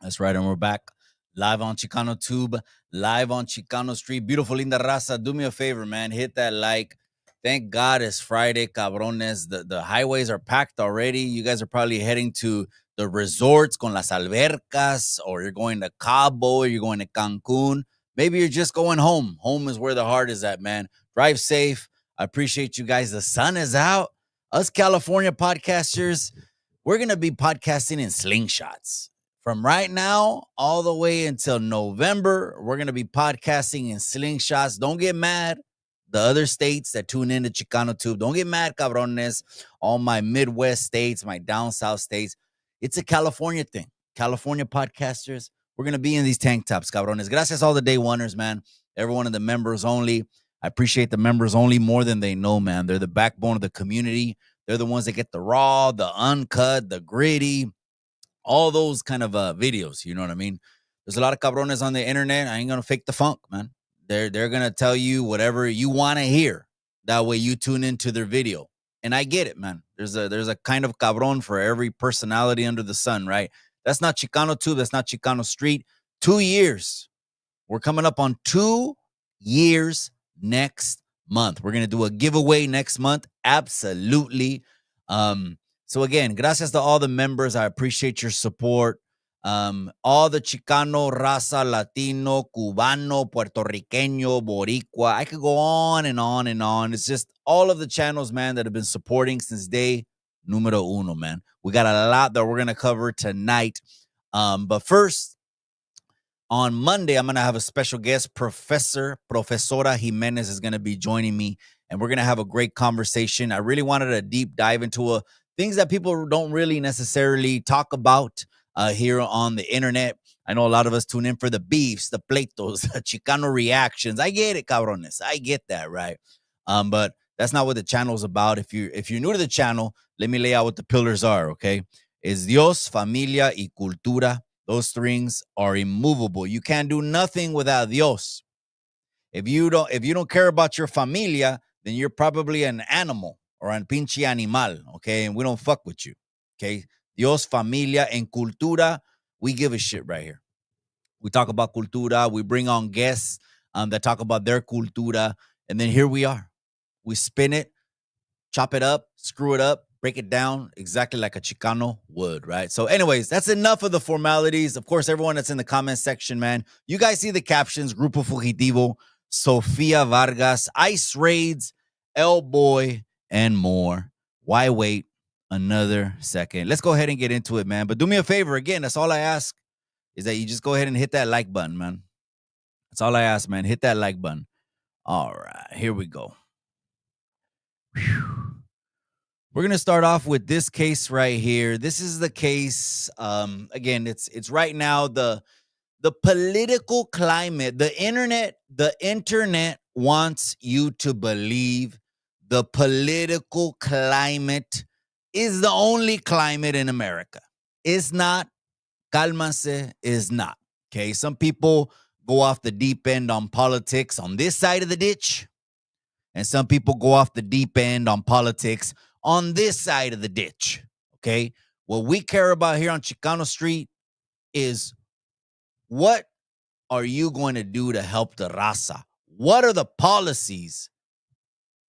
That's right, and we're back live on Chicano Tube, live on Chicano Street. Beautiful linda raza, do me a favor, man. Hit that like. Thank God it's Friday, cabrones. The highways are packed already. You guys are probably heading to the resorts con las albercas, or you're going to Cabo, or you're going to Cancun. Maybe you're just going home. Home is where the heart is at, man. Drive safe. I appreciate you guys. The sun is out. Us California podcasters, we're going to be podcasting in slingshots. From right now all the way until November, we're going to be podcasting in slingshots. Don't get mad. The other states that tune in to Chicano Tube, don't get mad, cabrones. All my Midwest states, my down south states. It's a California thing. California podcasters, we're going to be in these tank tops, cabrones. Gracias all the day oneers, man. Every one of the members only. I appreciate the members only more than they know, man. They're the backbone of the community. They're the ones that get the raw, the uncut, the gritty, all those kind of videos. You know what I mean? There's a lot of cabrones on the internet. I ain't going to fake the funk, man. They're going to tell you whatever you want to hear. That way you tune into their video. And I get it, man. There's a kind of cabron for every personality under the sun, right? That's not Chicano Tube. That's not Chicano Street. 2 years. We're coming up on 2 years next month. We're going to do a giveaway next month. Absolutely. So again, gracias to all the members. I appreciate your support. All the Chicano, raza, Latino, Cubano, Puerto Riqueño, Boricua. I could go on and on and on. It's just all of the channels, man, that have been supporting since day numero uno, man. We got a lot that we're going to cover tonight. But first, on Monday, I'm going to have a special guest. Profesora Jimenez is going to be joining me, and we're going to have a great conversation. I really wanted to deep dive into things that people don't really necessarily talk about here on the internet. I know a lot of us tune in for the beefs, the pleitos, the Chicano reactions. I get it, cabrones. I get that, right? But that's not what the channel is about. If you're new to the channel, let me lay out what the pillars are, okay? Is Dios, familia, y cultura. Those things are immovable. You can't do nothing without Dios. If you don't care about your familia, then you're probably an animal or an pinche animal, okay? And we don't fuck with you, okay? Dios, familia, and cultura, we give a shit right here. We talk about cultura. We bring on guests that talk about their cultura. And then here we are. We spin it, chop it up, screw it up, break it down exactly like a Chicano would, right? So anyways, that's enough of the formalities. Of course, everyone that's in the comment section, man, you guys see the captions: Grupo Fugitivo, Sophia Vargas, ICE raids, El Boy, and more. Why wait another second? Let's go ahead and get into it, man. But do me a favor. Again, that's all I ask, is that you just go ahead and hit that like button, man. That's all I ask, man. Hit that like button. All right, here we go. Whew. We're going to start off with this case right here. This is the case. Again, it's right now the political climate. The internet wants you to believe the political climate is the only climate in America. It's not. Cálmase is not. Okay, some people go off the deep end on politics on this side of the ditch, and some people go off the deep end on politics on this side of the ditch, okay? What we care about here on Chicano Street is, what are you going to do to help the raza? What are the policies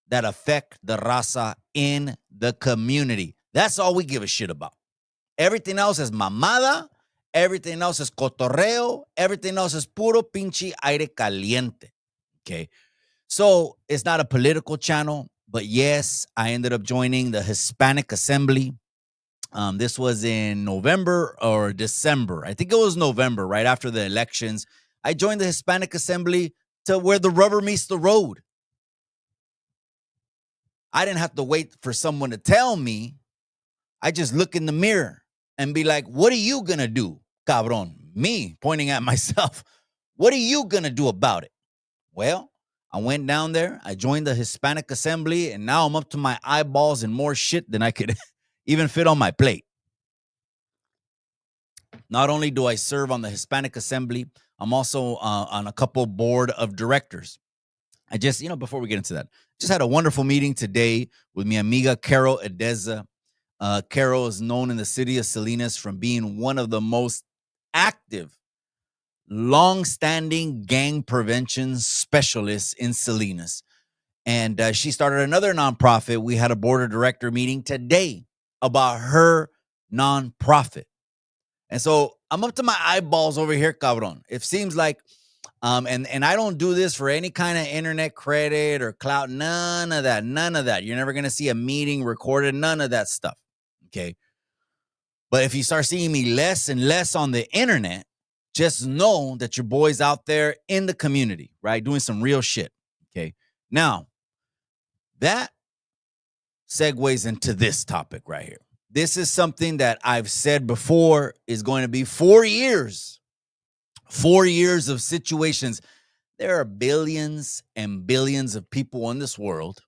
that affect the raza in the community? That's all we give a shit about. Everything else is mamada. Everything else is cotorreo. Everything else is puro pinche aire caliente, okay? So it's not a political channel. But yes, I ended up joining the Hispanic Assembly. This was in November or December. I think it was November, right after the elections. I joined the Hispanic Assembly to where the rubber meets the road. I didn't have to wait for someone to tell me. I just look in the mirror and be like, what are you going to do, cabron? Me, pointing at myself. What are you going to do about it? Well, I went down there, I joined the Hispanic Assembly, and now I'm up to my eyeballs in more shit than I could even fit on my plate. Not only do I serve on the Hispanic Assembly, I'm also on a couple board of directors. I just, before we get into that, just had a wonderful meeting today with mi amiga Carol Edeza. Carol is known in the city of Salinas from being one of the most active, long-standing gang prevention specialist in Salinas. And she started another nonprofit. We had a board of director meeting today about her nonprofit. And so I'm up to my eyeballs over here, cabron. It seems like, and I don't do this for any kind of internet credit or clout. None of that. None of that. You're never going to see a meeting recorded. None of that stuff. Okay. But if you start seeing me less and less on the internet, just know that your boy's out there in the community, right? Doing some real shit. Okay. Now, that segues into this topic right here. This is something that I've said before is going to be 4 years. 4 years of situations. There are billions and billions of people in this world.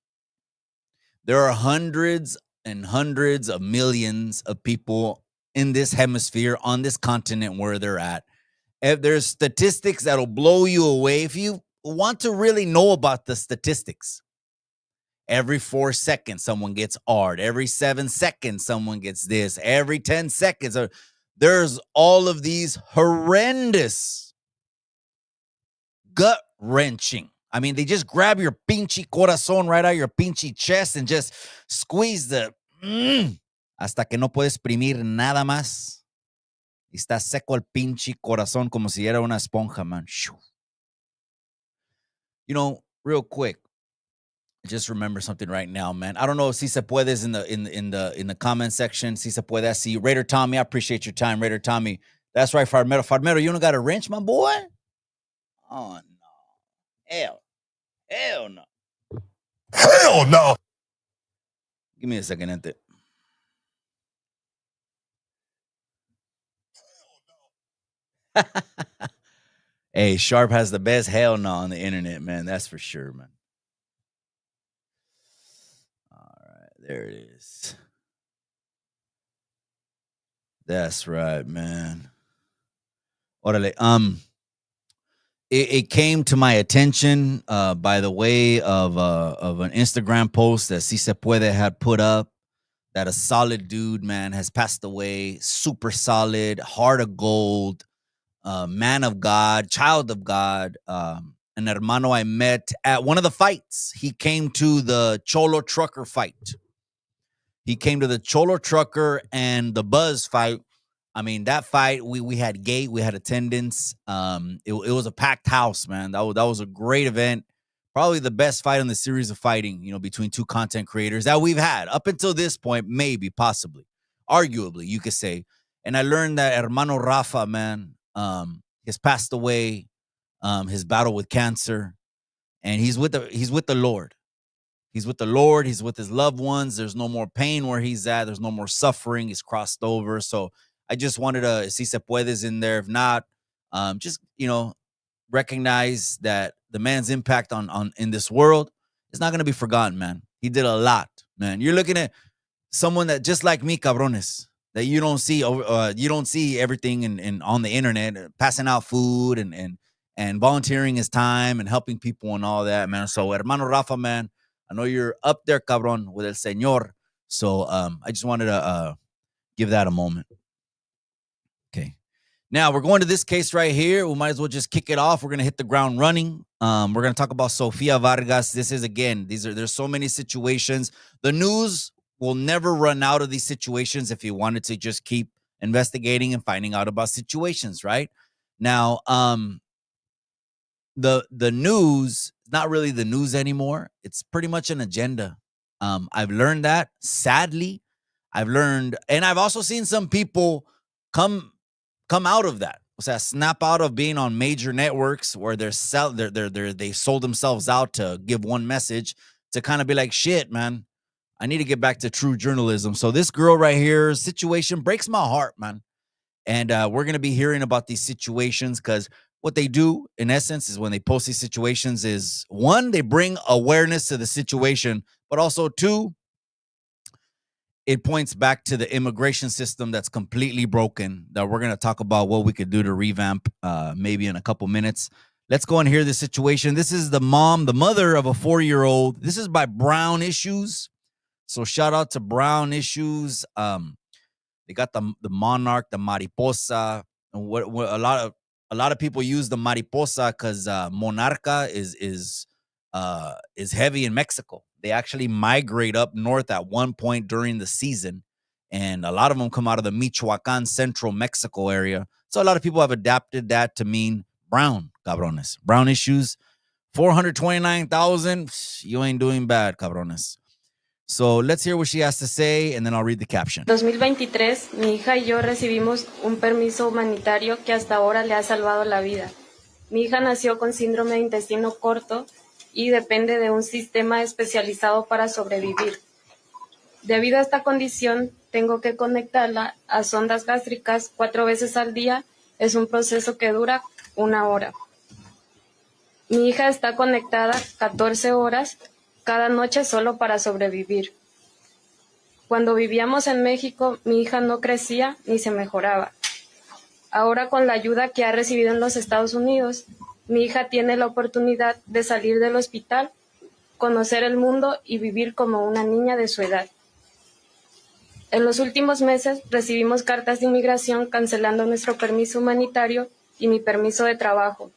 There are hundreds and hundreds of millions of people in this hemisphere, on this continent where they're at. If there's statistics that'll blow you away. If you want to really know about the statistics, every 4 seconds, someone gets AR'd. Every 7 seconds, someone gets this. Every 10 seconds, there's all of these horrendous, gut-wrenching. I mean, they just grab your pinche corazón right out of your pinche chest and just squeeze the hasta que no puedes exprimir nada más. Y está seco el pinche corazón como si era una esponja, man. You know, real quick, just remember something right now, man. I don't know if Si Se Puede is in the comment section. Si Se Puede, I see you. Raider Tommy, I appreciate your time. Raider Tommy. That's right, Farmero. Farmero, you don't got a wrench, my boy? Oh, no. Hell no. Hell no. Give me a second, ente. Hey, Sharp has the best hell no on the internet, man. That's for sure, man. All right, there it is. That's right, man. Orale. It came to my attention by the way of an Instagram post that Si Se Puede had put up that a solid dude, man, has passed away. Super solid, heart of gold, man of God, child of God, an hermano I met at one of the fights. He came to the Cholo Trucker fight. He came to the Cholo Trucker and the Buzz fight. I mean, that fight, we had gate, we had attendance. It was a packed house, man. That was a great event. Probably the best fight in the series of fighting, you know, between two content creators that we've had up until this point, maybe, possibly, arguably, you could say. And I learned that Hermano Rafa, man, has passed away, his battle with cancer, and he's with the Lord. He's with the Lord. He's with his loved ones. There's no more pain where he's at. There's no more suffering. He's crossed over. So I just wanted to, Si Se Puedes in there. If not, just, you know, recognize that the man's impact on in this world is not going to be forgotten, man. He did a lot, man. You're looking at someone that just like me, cabrones, that you don't see everything in on the internet, passing out food and volunteering his time and helping people and all that, man. So, Hermano Rafa, man, I know you're up there, cabron, with El Señor. So I just wanted to give that a moment. Okay. Now, we're going to this case right here. We might as well just kick it off. We're going to hit the ground running. We're going to talk about Sophia Vargas. This is, again, there's so many situations. The news will never run out of these situations if you wanted to just keep investigating and finding out about situations, right? Now, the news, not really the news anymore. It's pretty much an agenda. I've learned that, sadly. I've learned, and I've also seen some people come out of that. O sea, snap out of being on major networks where they sold themselves out to give one message, to kind of be like, shit, man, I need to get back to true journalism. So this girl right here, situation breaks my heart, man. And we're going to be hearing about these situations because what they do, in essence, is when they post these situations is, one, they bring awareness to the situation, but also, two, it points back to the immigration system that's completely broken, that we're going to talk about what we could do to revamp maybe in a couple minutes. Let's go and hear the situation. This is the mother of a 4-year-old. This is by Brown Issues. So shout out to Brown Issues. They got the Monarch, the Mariposa. And what a lot of people use the mariposa because monarca is heavy in Mexico. They actually migrate up north at one point during the season, and a lot of them come out of the Michoacan, central Mexico area. So a lot of people have adapted that to mean brown, cabrones. Brown issues, 429,000. You ain't doing bad, cabrones. So let's hear what she has to say, and then I'll read the caption. 2023, mi hija y yo recibimos un permiso humanitario que hasta ahora le ha salvado la vida. Mi hija nació con síndrome de intestino corto y depende de un sistema especializado para sobrevivir. Debido a esta condición, tengo que conectarla a sondas gástricas 4 veces al día. Es un proceso que dura 1 hora. Mi hija está conectada 14 horas cada noche solo para sobrevivir. Cuando vivíamos en México, mi hija no crecía ni se mejoraba. Ahora, con la ayuda que ha recibido en los Estados Unidos, mi hija tiene la oportunidad de salir del hospital, conocer el mundo y vivir como una niña de su edad. En los últimos meses recibimos cartas de inmigración cancelando nuestro permiso humanitario y mi permiso de trabajo.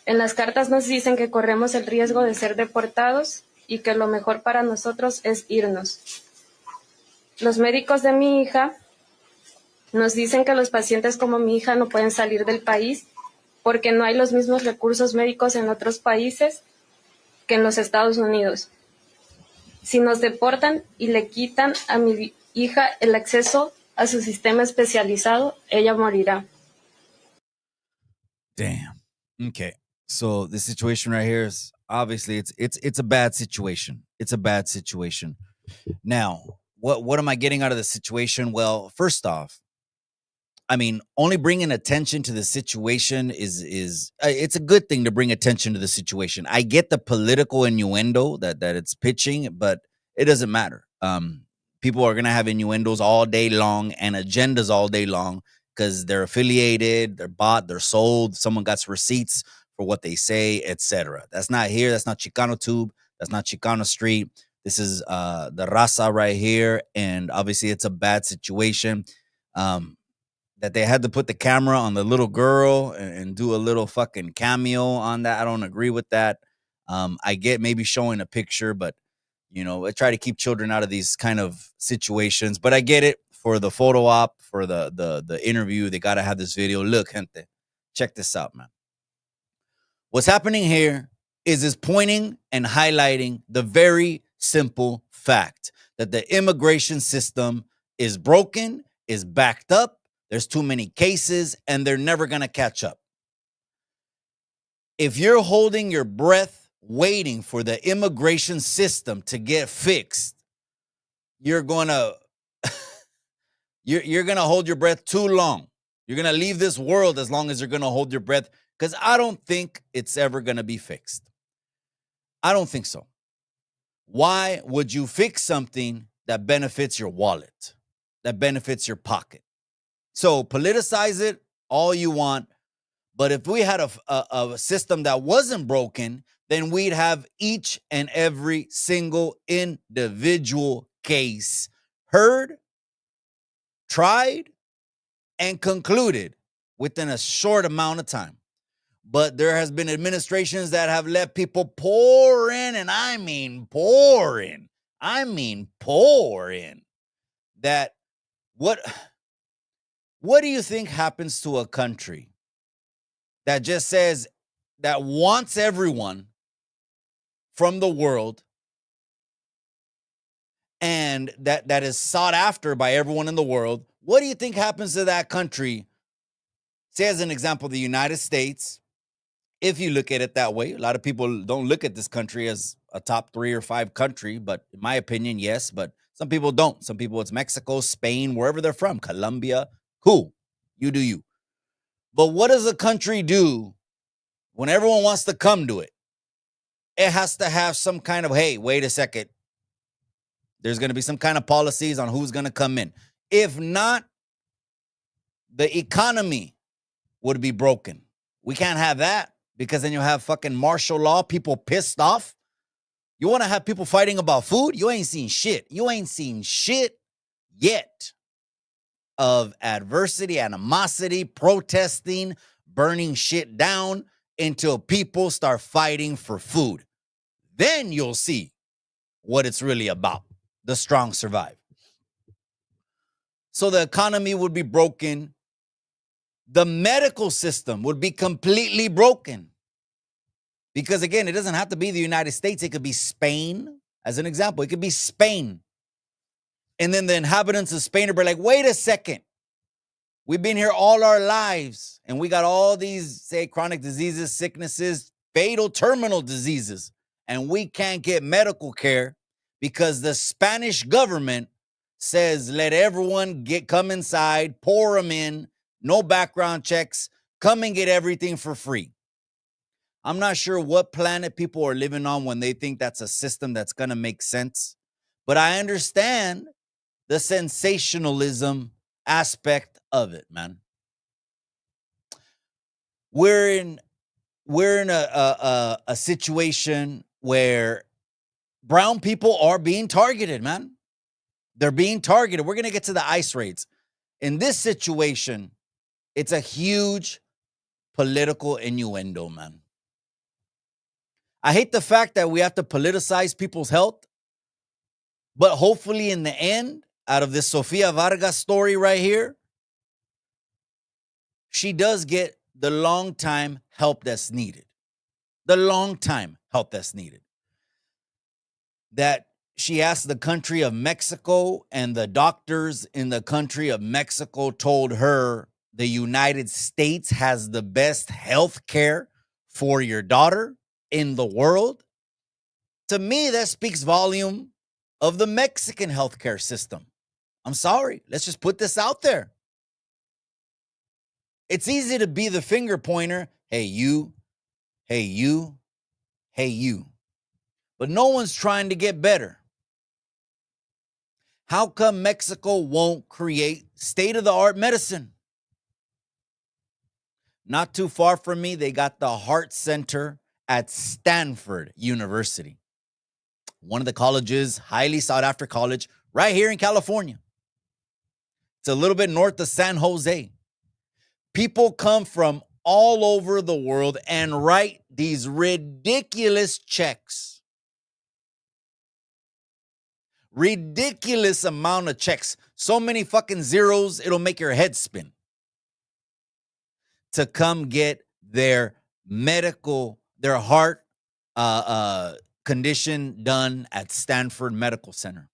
En las cartas nos dicen que corremos el riesgo de ser deportados y que lo mejor para nosotros es irnos. Los médicos de mi hija nos dicen que los pacientes como mi hija no pueden salir del país porque no hay los mismos recursos médicos en otros países que en los Estados Unidos. Si nos deportan y le quitan a mi hija el acceso a su sistema especializado, ella morirá. Damn. Okay. So the situation right here is obviously it's a bad situation. It's a bad situation. Now, what am I getting out of the situation? Well, first off, I mean, only bringing attention to the situation is it's a good thing to bring attention to the situation. I get the political innuendo that it's pitching, but it doesn't matter. People are gonna have innuendos all day long and agendas all day long because they're affiliated, they're bought, they're sold. Someone got receipts for what they say, etc. That's not here. That's not Chicano Tube. That's not Chicano Street. This is the raza right here, and obviously it's a bad situation. That they had to put the camera on the little girl and do a little fucking cameo on that. I don't agree with that. I get maybe showing a picture, but I try to keep children out of these kind of situations. But I get it for the photo op, for the interview. They got to have this video. Look, gente, check this out, man. What's happening here is pointing and highlighting the very simple fact that the immigration system is broken, is backed up. There's too many cases, and they're never going to catch up. If you're holding your breath waiting for the immigration system to get fixed, you're going to you're going to hold your breath too long. You're going to leave this world as long as you're going to hold your breath, because I don't think it's ever going to be fixed. I don't think so. Why would you fix something that benefits your wallet, that benefits your pocket? So politicize it all you want, but if we had a system that wasn't broken, then we'd have each and every single individual case heard, tried, and concluded within a short amount of time. But there has been administrations that have let people pour in, and I mean pour in. That what do you think happens to a country that just says, that wants everyone from the world and that is sought after by everyone in the world? What do you think happens to that country? Say, as an example, the United States. If you look at it that way, a lot of people don't look at this country as a top 3 or 5 country, but in my opinion, yes. But some people don't. Some people, it's Mexico, Spain, wherever they're from, Colombia. Cool, you do you. But what does a country do when everyone wants to come to it? It has to have some kind of, hey, wait a second. There's going to be some kind of policies on who's going to come in. If not, the economy would be broken. We can't have that, because then you'll have fucking martial law, people pissed off. You want to have people fighting about food? You ain't seen shit. You ain't seen shit yet. of adversity, animosity, protesting, burning shit down until people start fighting for food. Then you'll see what it's really about. The strong survive. So the economy would be broken. The medical system would be completely broken. Because again, it doesn't have to be the United States. It could be Spain, as an example. It could be Spain. And then the inhabitants of Spain are like, wait a second. We've been here all our lives, and we got all these, say, chronic diseases, sicknesses, fatal terminal diseases, and we can't get medical care because the Spanish government says let everyone come inside, pour them in, no background checks, come and get everything for free. I'm not sure what planet people are living on when they think that's a system that's going to make sense, but I understand the sensationalism aspect of it, man. We're in a situation where brown people are being targeted, man. They're being targeted. We're going to get to the ICE raids. In this situation, it's a huge political innuendo, man. I hate the fact that we have to politicize people's health, but hopefully in the end, out of this Sophia Vargas story right here, she does get the long-time help that's needed. The long-time help that's needed. That she asked the country of Mexico, and the doctors in the country of Mexico told her the United States has the best health care for your daughter in the world. To me, that speaks volume of the Mexican healthcare system. I'm sorry. Let's just put this out there. It's easy to be the finger pointer. Hey, you. Hey, you. Hey, you. But no one's trying to get better. How come Mexico won't create state-of-the-art medicine? Not too far from me, they got the Heart Center at Stanford University. One of the colleges, highly sought-after college, right here in California. It's a little bit north of San Jose. People come from all over the world and write these ridiculous checks. Ridiculous amount of checks. So many fucking zeros, it'll make your head spin. To come get their heart condition done at Stanford Medical Center.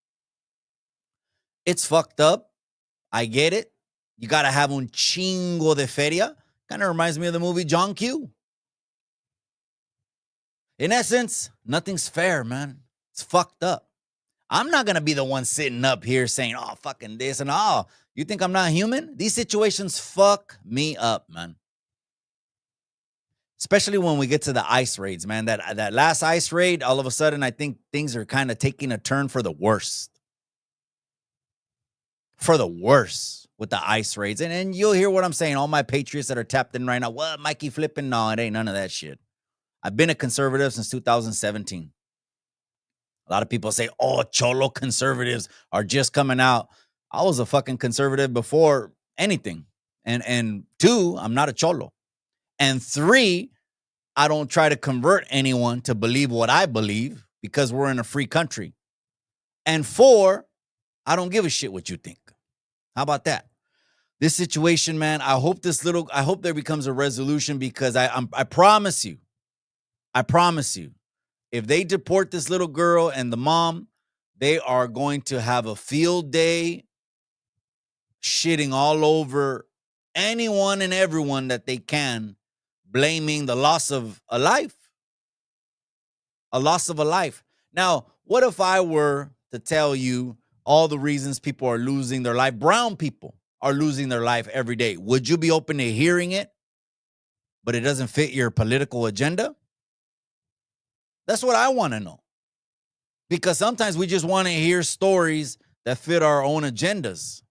It's fucked up. I get it. You got to have un chingo de feria. Kind of reminds me of the movie John Q. In essence, nothing's fair, man. It's fucked up. I'm not going to be the one sitting up here saying, oh, fucking this and oh, you think I'm not human? These situations fuck me up, man. Especially when we get to the ICE raids, man. That last ICE raid, all of a sudden, I think things are kind of taking a turn for the worst. For the worst with the ICE raids. And you'll hear what I'm saying. All my patriots that are tapped in right now. What, Mikey flipping? No, it ain't none of that shit. I've been a conservative since 2017. A lot of people say, oh, cholo conservatives are just coming out. I was a fucking conservative before anything. And two, I'm not a cholo. And three, I don't try to convert anyone to believe what I believe because we're in a free country. And four, I don't give a shit what you think. How about that? This situation, man, I hope there becomes a resolution because I promise you, if they deport this little girl and the mom, they are going to have a field day shitting all over anyone and everyone that they can, blaming the loss of a life. A loss of a life. Now, what if I were to tell you all the reasons people are losing their life? Brown people are losing their life every day. Would you be open to hearing it, but it doesn't fit your political agenda? That's what I want to know. Because sometimes we just want to hear stories that fit our own agendas.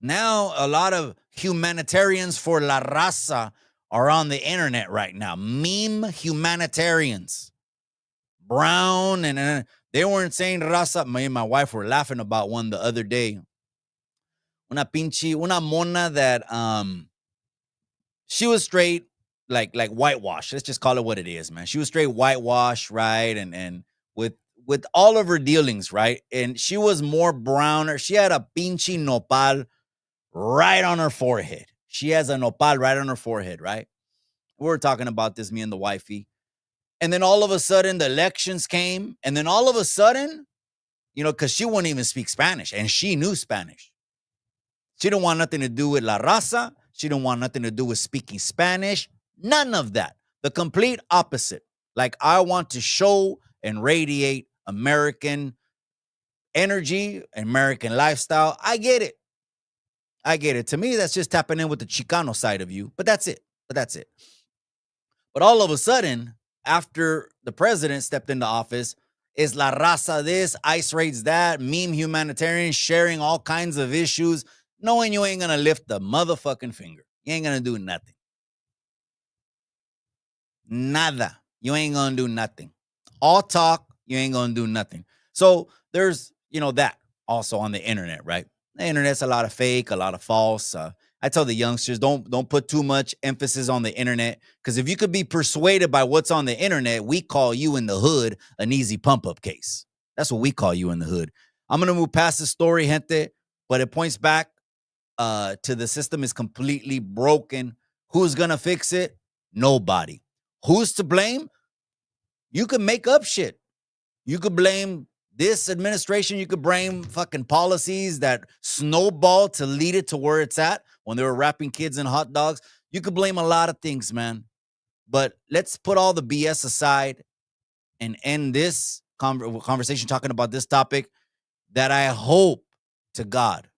Now, a lot of humanitarians for La Raza are on the internet right now. Meme humanitarians. Brown, and they weren't saying Raza. Me and my wife were laughing about one the other day. una mona that she was straight, like whitewash. Let's just call it what it is, man. She was straight whitewash, right? And with all of her dealings, right? And she was more browner. She had a pinche nopal right on her forehead. She has a nopal right on her forehead, right? We were talking about this, me and the wifey. And then all of a sudden, the elections came. And then all of a sudden, because she wouldn't even speak Spanish. And she knew Spanish. She didn't want nothing to do with La Raza. She didn't want nothing to do with speaking Spanish. None of that. The complete opposite. Like, I want to show and radiate American energy, American lifestyle. I get it. To me, that's just tapping in with the Chicano side of you. But that's it. But all of a sudden, after the president stepped into office, is La Raza this, ICE raids that, meme humanitarian, sharing all kinds of issues, knowing you ain't going to lift the motherfucking finger. You ain't going to do nothing. Nada. You ain't going to do nothing. All talk, you ain't going to do nothing. So there's, that also on the internet, right? The internet's a lot of fake, a lot of false. I tell the youngsters, don't put too much emphasis on the internet, because if you could be persuaded by what's on the internet, we call you in the hood an easy pump-up case. That's what we call you in the hood. I'm going to move past the story, gente, but it points back to the system is completely broken. Who's going to fix it? Nobody. Who's to blame? You can make up shit. You could blame this administration. You could blame fucking policies that snowball to lead it to where it's at when they were wrapping kids in hot dogs. You could blame a lot of things, man. But let's put all the BS aside and end this conversation talking about this topic that I hope to God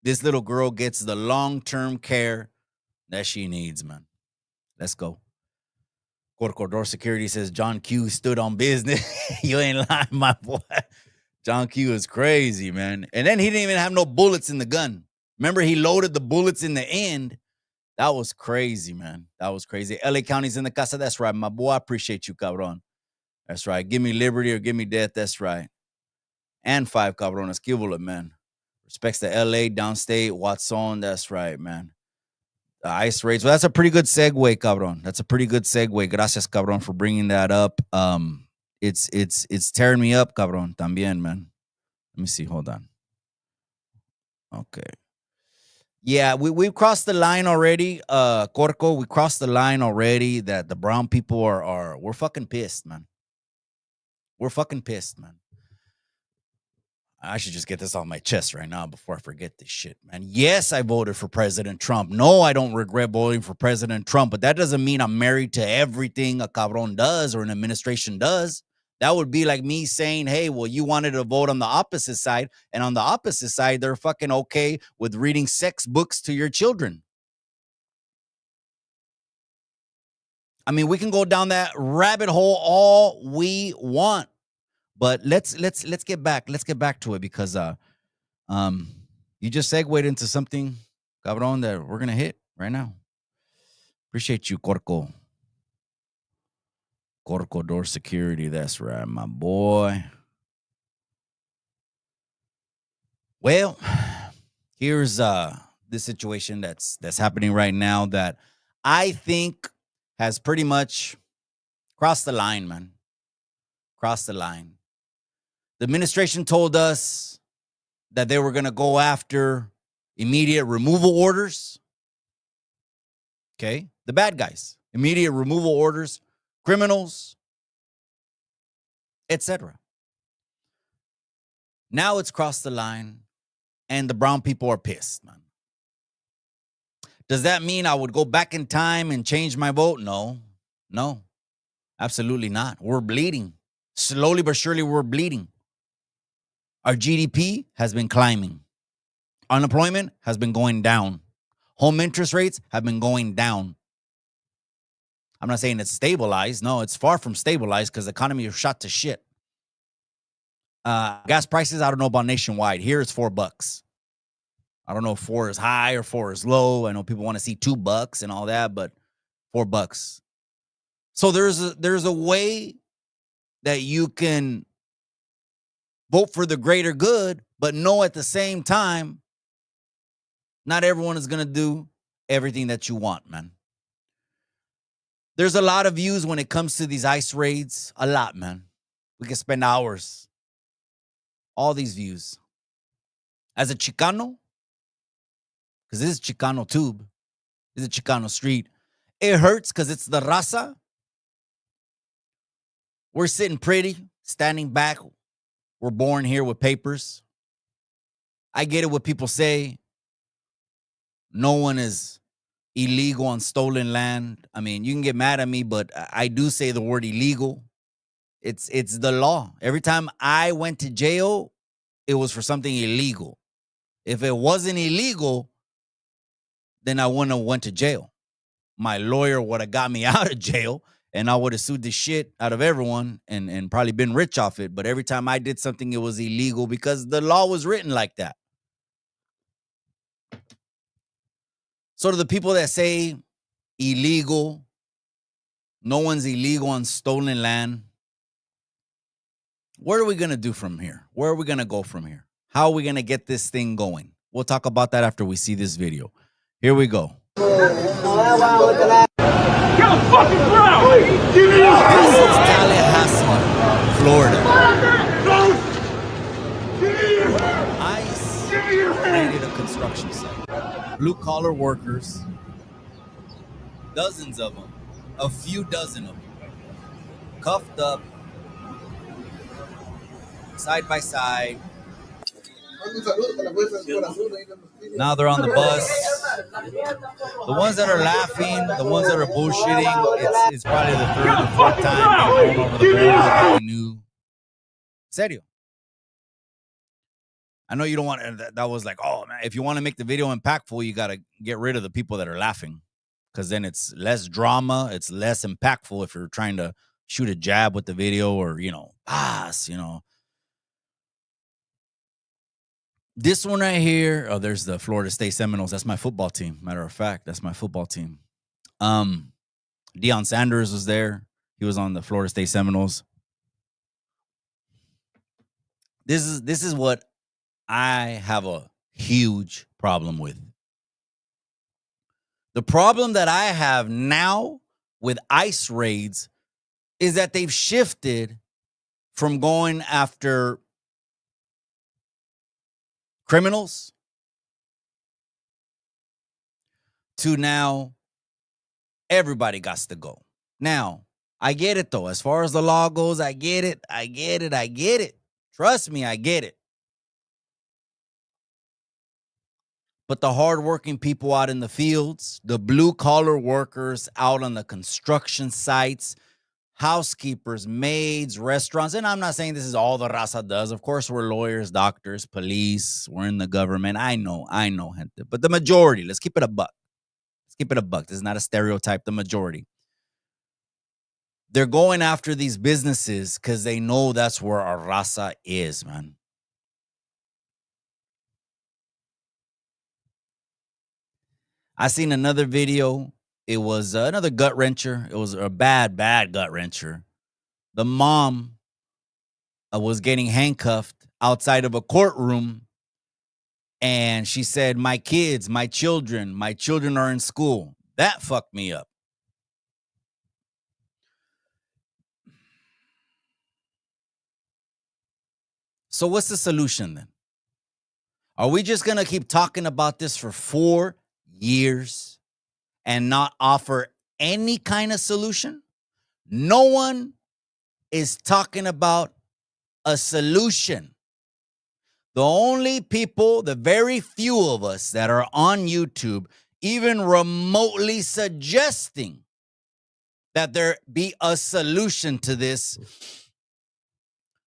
this little girl gets the long-term care that she needs, man. Let's go. Corcodor Security says John Q stood on business. You ain't lying, my boy. John Q is crazy, man. And then he didn't even have no bullets in the gun. Remember, he loaded the bullets in the end. That was crazy, man. That was crazy. LA County's in the casa. That's right, my boy. I appreciate you, cabron. That's right. Give me liberty or give me death. That's right. And 5 cabrones. Give it, man. Respects to LA, downstate, Watson. That's right, man. ICE raids. Well, that's a pretty good segue, cabron. That's a pretty good segue. Gracias, cabron, for bringing that up. It's tearing me up, cabron. También, man. Let me see. Hold on. Okay. Yeah, we've crossed the line already, Corco. We crossed the line already that the brown people we're fucking pissed, man. We're fucking pissed, man. I should just get this off my chest right now before I forget this shit, man. Yes, I voted for President Trump. No, I don't regret voting for President Trump, but that doesn't mean I'm married to everything a cabron does or an administration does. That would be like me saying, hey, well, you wanted to vote on the opposite side, and on the opposite side, they're fucking okay with reading sex books to your children. I mean, we can go down that rabbit hole all we want. But let's get back. Let's get back to it because you just segued into something, cabron, that we're gonna hit right now. Appreciate you, Corco. Corco Door Security. That's right, my boy. Well, here's this situation that's happening right now that I think has pretty much crossed the line, man. Crossed the line. The administration told us that they were going to go after immediate removal orders. Okay? The bad guys. Immediate removal orders, criminals, etc. Now it's crossed the line, and the brown people are pissed, man. Does that mean I would go back in time and change my vote? No, absolutely not. We're bleeding. Slowly but surely, we're bleeding. Our GDP has been climbing. Unemployment has been going down. Home interest rates have been going down. I'm not saying it's stabilized. No, it's far from stabilized because the economy is shot to shit. Gas prices, I don't know about nationwide. Here it's $4. I don't know if 4 is high or 4 is low. I know people want to see $2 and all that, but $4. So there's a way that you can vote for the greater good, But know at the same time, not everyone is going to do everything that you want, man. There's a lot of views when it comes to these ICE raids. A lot, man. We can spend hours. All these views. As a Chicano, because this is Chicano Tube, this is Chicano Street, it hurts because it's the raza. We're sitting pretty, standing back. We're born here with papers. I get it what people say. No one is illegal on stolen land. I mean, you can get mad at me, but I do say the word illegal. It's the law. Every time I went to jail, it was for something illegal. If it wasn't illegal, then I wouldn't have went to jail. My lawyer would have got me out of jail, and I would have sued the shit out of everyone and probably been rich off it. But every time I did something, it was illegal because the law was written like that. So to the people that say illegal, no one's illegal on stolen land, what are we going to do from here? Where are we going to go from here? How are we going to get this thing going? We'll talk about that after we see this video. Here we go. This is Tallahassee, Florida. ICE raided a construction site. Blue-collar workers, dozens of them, a few dozen of them, cuffed up, side by side. Now they're on the bus. The ones that are laughing, the ones that are bullshitting, it's probably the third or fourth time they've gone over the board that they knew. Serio. I know you don't want that was like, oh man, if you want to make the video impactful, you got to get rid of the people that are laughing, because then it's less drama, it's less impactful if you're trying to shoot a jab with the video or, pass, This one right here, oh, there's the Florida State Seminoles. That's my football team. Matter of fact, that's my football team. Deion Sanders was there. He was on the Florida State Seminoles. This is what I have a huge problem with. The problem that I have now with ICE raids is that they've shifted from going after criminals to now everybody got to go. Now, I get it though. As far as the law goes, I get it. Trust me, I get it. But the hardworking people out in the fields, the blue-collar workers out on the construction sites, housekeepers, maids, restaurants, and I'm not saying this is all the raza does. Of course, we're lawyers, doctors, police, we're in the government. I know, gente. But the majority, let's keep it a buck. This is not a stereotype, the majority. They're going after these businesses because they know that's where our raza is, man. I seen another video. It was another gut wrencher. It was a bad gut wrencher. The mom was getting handcuffed outside of a courtroom. And she said, my kids, my children are in school. That fucked me up. So what's the solution then? Are we just going to keep talking about this for 4 years and not offer any kind of solution? No one is talking about a solution. The only people, the very few of us that are on YouTube, even remotely suggesting that there be a solution to this,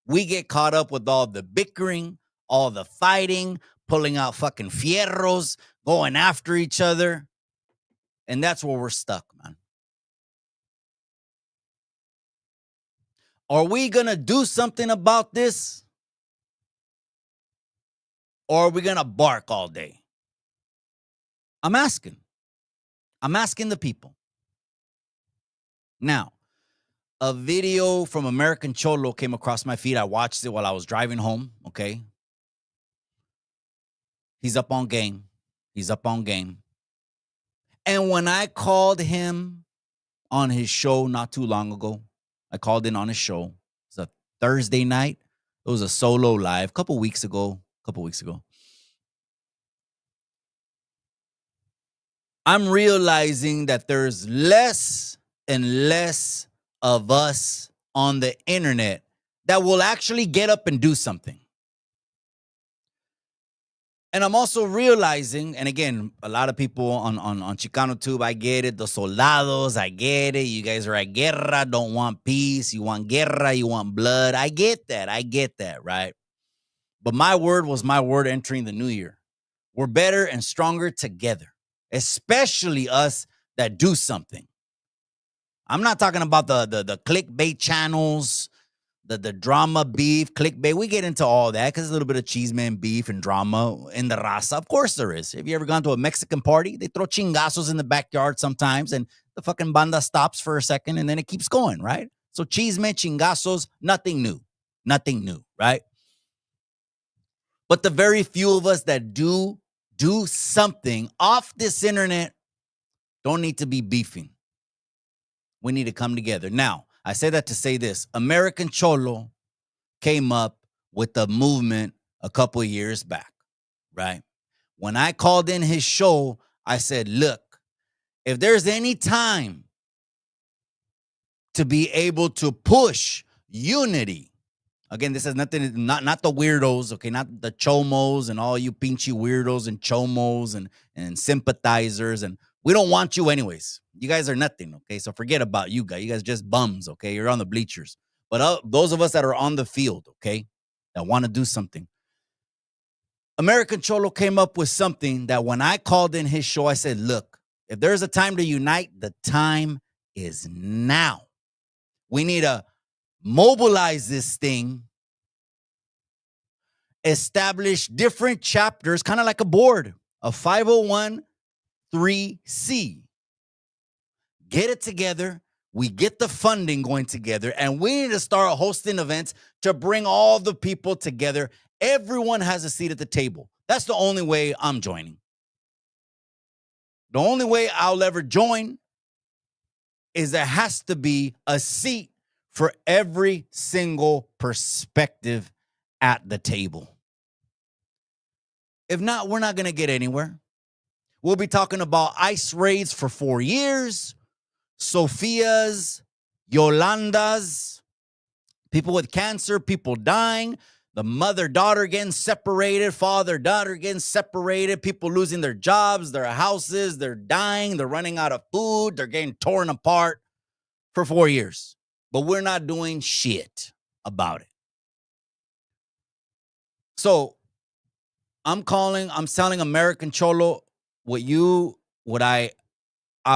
we get caught up with all the bickering, all the fighting, pulling out fucking fierros, going after each other. And that's where we're stuck, man. Are we going to do something about this? Or are we going to bark all day? I'm asking the people. Now, a video from American Cholo came across my feed. I watched it while I was driving home, okay? He's up on game. He's up on game. And when I called him on his show not too long ago, I called in on his show. It's a Thursday night. It was a solo live a couple weeks ago. I'm realizing that there's less and less of us on the internet that will actually get up and do something. And I'm also realizing, and again, a lot of people on Chicano Tube, I get it. The soldados, I get it. You guys are at guerra, don't want peace. You want guerra, you want blood. I get that, right? But my word was my word entering the new year. We're better and stronger together, especially us that do something. I'm not talking about the clickbait channels, the drama beef, clickbait. We get into all that because there's a little bit of chismes, beef, and drama in the raza. Of course there is. Have you ever gone to a Mexican party? They throw chingazos in the backyard sometimes, and the fucking banda stops for a second, and then it keeps going, right? So chisme, chingazos, nothing new, right? But the very few of us that do something off this internet don't need to be beefing. We need to come together. Now, I say that to say this. American Cholo came up with the movement a couple of years back, right? When I called in his show, I said, look, if there's any time to be able to push unity, again, this has nothing, not the weirdos, okay, not the chomos and all you pinchy weirdos and chomos and sympathizers, and we don't want you anyways. You guys are nothing, okay? So forget about you guys. You guys just bums, okay? You're on the bleachers. But those of us that are on the field, okay, that want to do something, American Cholo came up with something that when I called in his show, I said, look, if there's a time to unite, the time is now. We need to mobilize this thing, establish different chapters, kind of like a board, a 501(c). Get it together. We get the funding going together, and we need to start hosting events to bring all the people together. Everyone has a seat at the table. That's the only way I'm joining. The only way I'll ever join is there has to be a seat for every single perspective at the table. If not, we're not going to get anywhere. We'll be talking about ICE raids for 4 years, Sophias, Yolandas, people with cancer, people dying, the mother-daughter getting separated, father-daughter getting separated, people losing their jobs, their houses, they're dying, they're running out of food, they're getting torn apart for 4 years. But we're not doing shit about it. So I'm telling American Cholo what I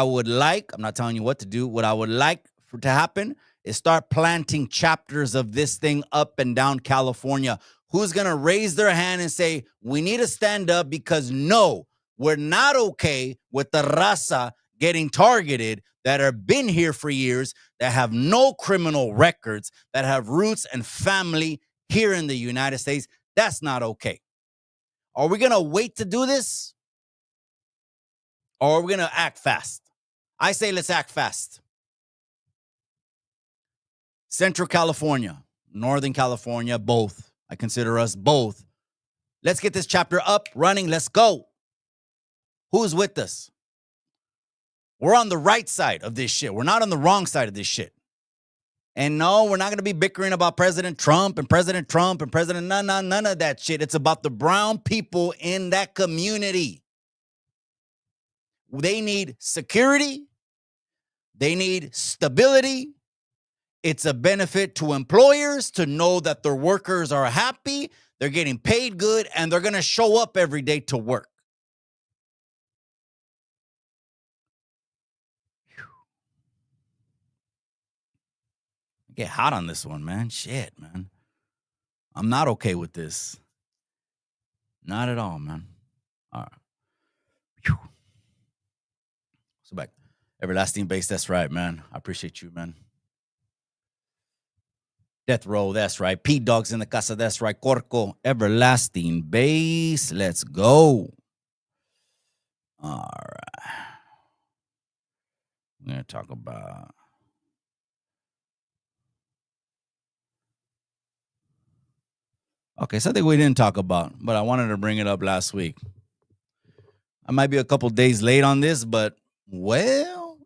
would like, I'm not telling you what to do, what I would like to happen is start planting chapters of this thing up and down California. Who's going to raise their hand and say, we need to stand up because no, we're not okay with the raza getting targeted that have been here for years, that have no criminal records, that have roots and family here in the United States. That's not okay. Are we going to wait to do this? Or are we going to act fast? I say let's act fast. Central California, Northern California, both. I consider us both. Let's get this chapter up, running. Let's go. Who's with us? We're on the right side of this shit. We're not on the wrong side of this shit. And no, we're not going to be bickering about President Trump and President none of that shit. It's about the brown people in that community. They need security. They need stability. It's a benefit to employers to know that their workers are happy, they're getting paid good, and they're going to show up every day to work. I get hot on this one, man. Shit, man. I'm not okay with this. Not at all, man. All right. Whew. So back. Everlasting base, that's right, man. I appreciate you, man. Death Row, that's right. P-Dog's in the casa, that's right. Corco, Everlasting Bass. Let's go. All right. We're going to talk about... Okay, something we didn't talk about, but I wanted to bring it up last week. I might be a couple days late on this, but, well,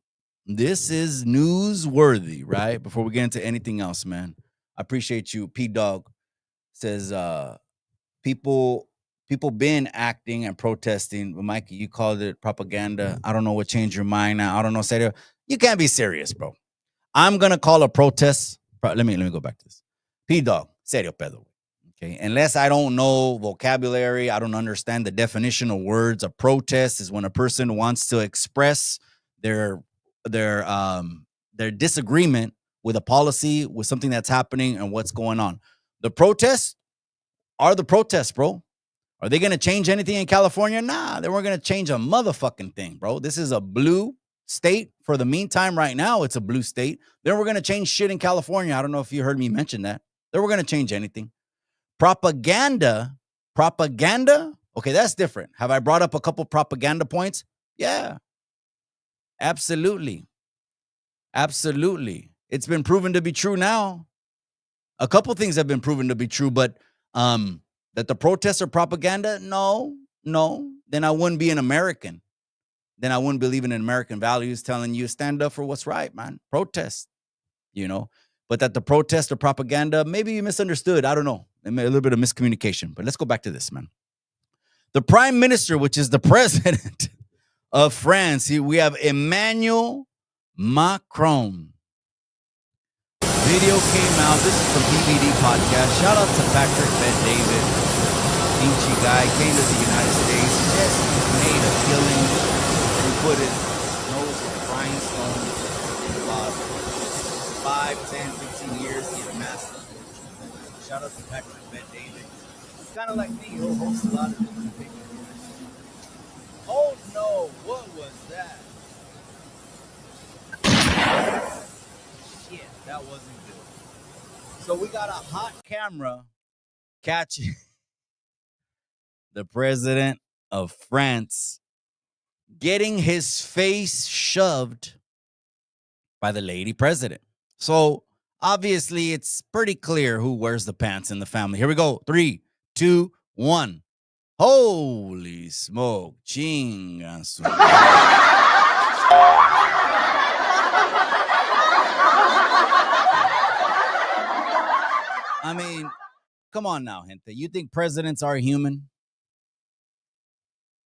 this is newsworthy, right? Before we get into anything else, man. I appreciate you. P-Dog says, people been acting and protesting, but Mikey, you called it propaganda. I don't know what changed your mind now. I don't know. Say, you can't be serious, bro. I'm gonna call a protest. Let me go back to this. P-Dog, serio pedo. Okay, unless I don't know vocabulary, I don't understand the definition of words. A protest is when a person wants to express their disagreement with a policy, with something that's happening and what's going on. The protests are the protests, bro. Are they going to change anything in California? Nah, they weren't going to change a motherfucking thing, bro. This is a blue state for the meantime. Right now, it's a blue state. Then we're going to change shit in California. I don't know if you heard me mention that. Then we're going to change anything. Propaganda. Okay, that's different. Have I brought up a couple propaganda points? Yeah, absolutely. It's been proven to be true now. A couple things have been proven to be true, but that the protests are propaganda? No. Then I wouldn't be an American. Then I wouldn't believe in American values telling you stand up for what's right, man. Protest, But that the protests are propaganda, maybe you misunderstood. I don't know. A little bit of miscommunication. But let's go back to this, man. The prime minister, which is the president of France, we have Emmanuel Macron. Video came out. This is from PBD Podcast. Shout out to Patrick Bet David, Inchy guy, came to the United States, just made a killing. He put his nose in a grindstone in about 5, 10, 15 years. He amassed it. Shout out to Patrick Bet David. It's kind of like me. He'll host a lot of different things. Oh no, what was that? Shit, that wasn't good. So we got a hot camera catching the president of France getting his face shoved by the lady president. So obviously it's pretty clear who wears the pants in the family. Here we go. 3, 2, 1. Holy smoke. Chingas. I mean, come on now, gente. You think presidents are human?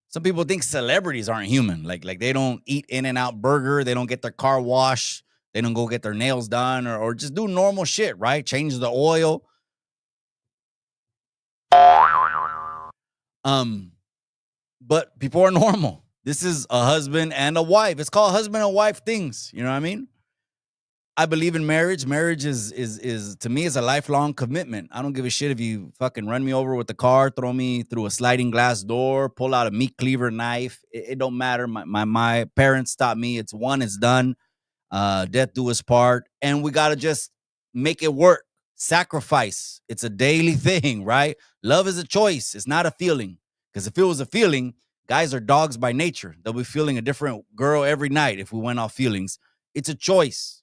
Some people think celebrities aren't human. Like they don't eat In-N-Out burger. They don't get their car washed. They don't go get their nails done or just do normal shit, right? Change the oil. But people are normal. This is a husband and a wife. It's called husband and wife things. You know what I mean? I believe in marriage. Marriage is to me is a lifelong commitment. I don't give a shit if you fucking run me over with the car, throw me through a sliding glass door, pull out a meat cleaver knife. It don't matter. My parents taught me it's done. Death do us part, and we gotta just make it work. Sacrifice. It's a daily thing, right? Love is a choice. It's not a feeling. Because if it was a feeling, guys are dogs by nature. They'll be feeling a different girl every night if we went off feelings. It's a choice.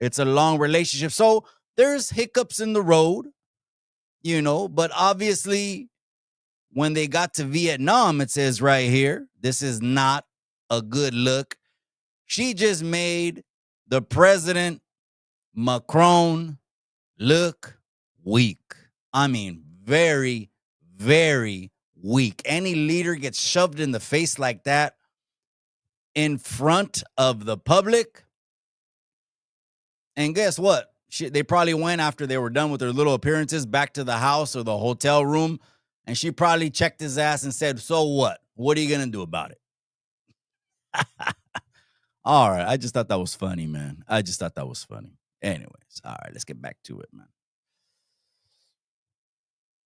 It's a long relationship. So there's hiccups in the road, but obviously when they got to Vietnam, it says right here, this is not a good look. She just made the president, Macron, look weak. I mean, very, very weak. Any leader gets shoved in the face like that in front of the public. And guess what? They probably went after they were done with their little appearances back to the house or the hotel room. And she probably checked his ass and said, so what? What are you going to do about it? All right. I just thought that was funny, man. Anyways, all right. Let's get back to it, man.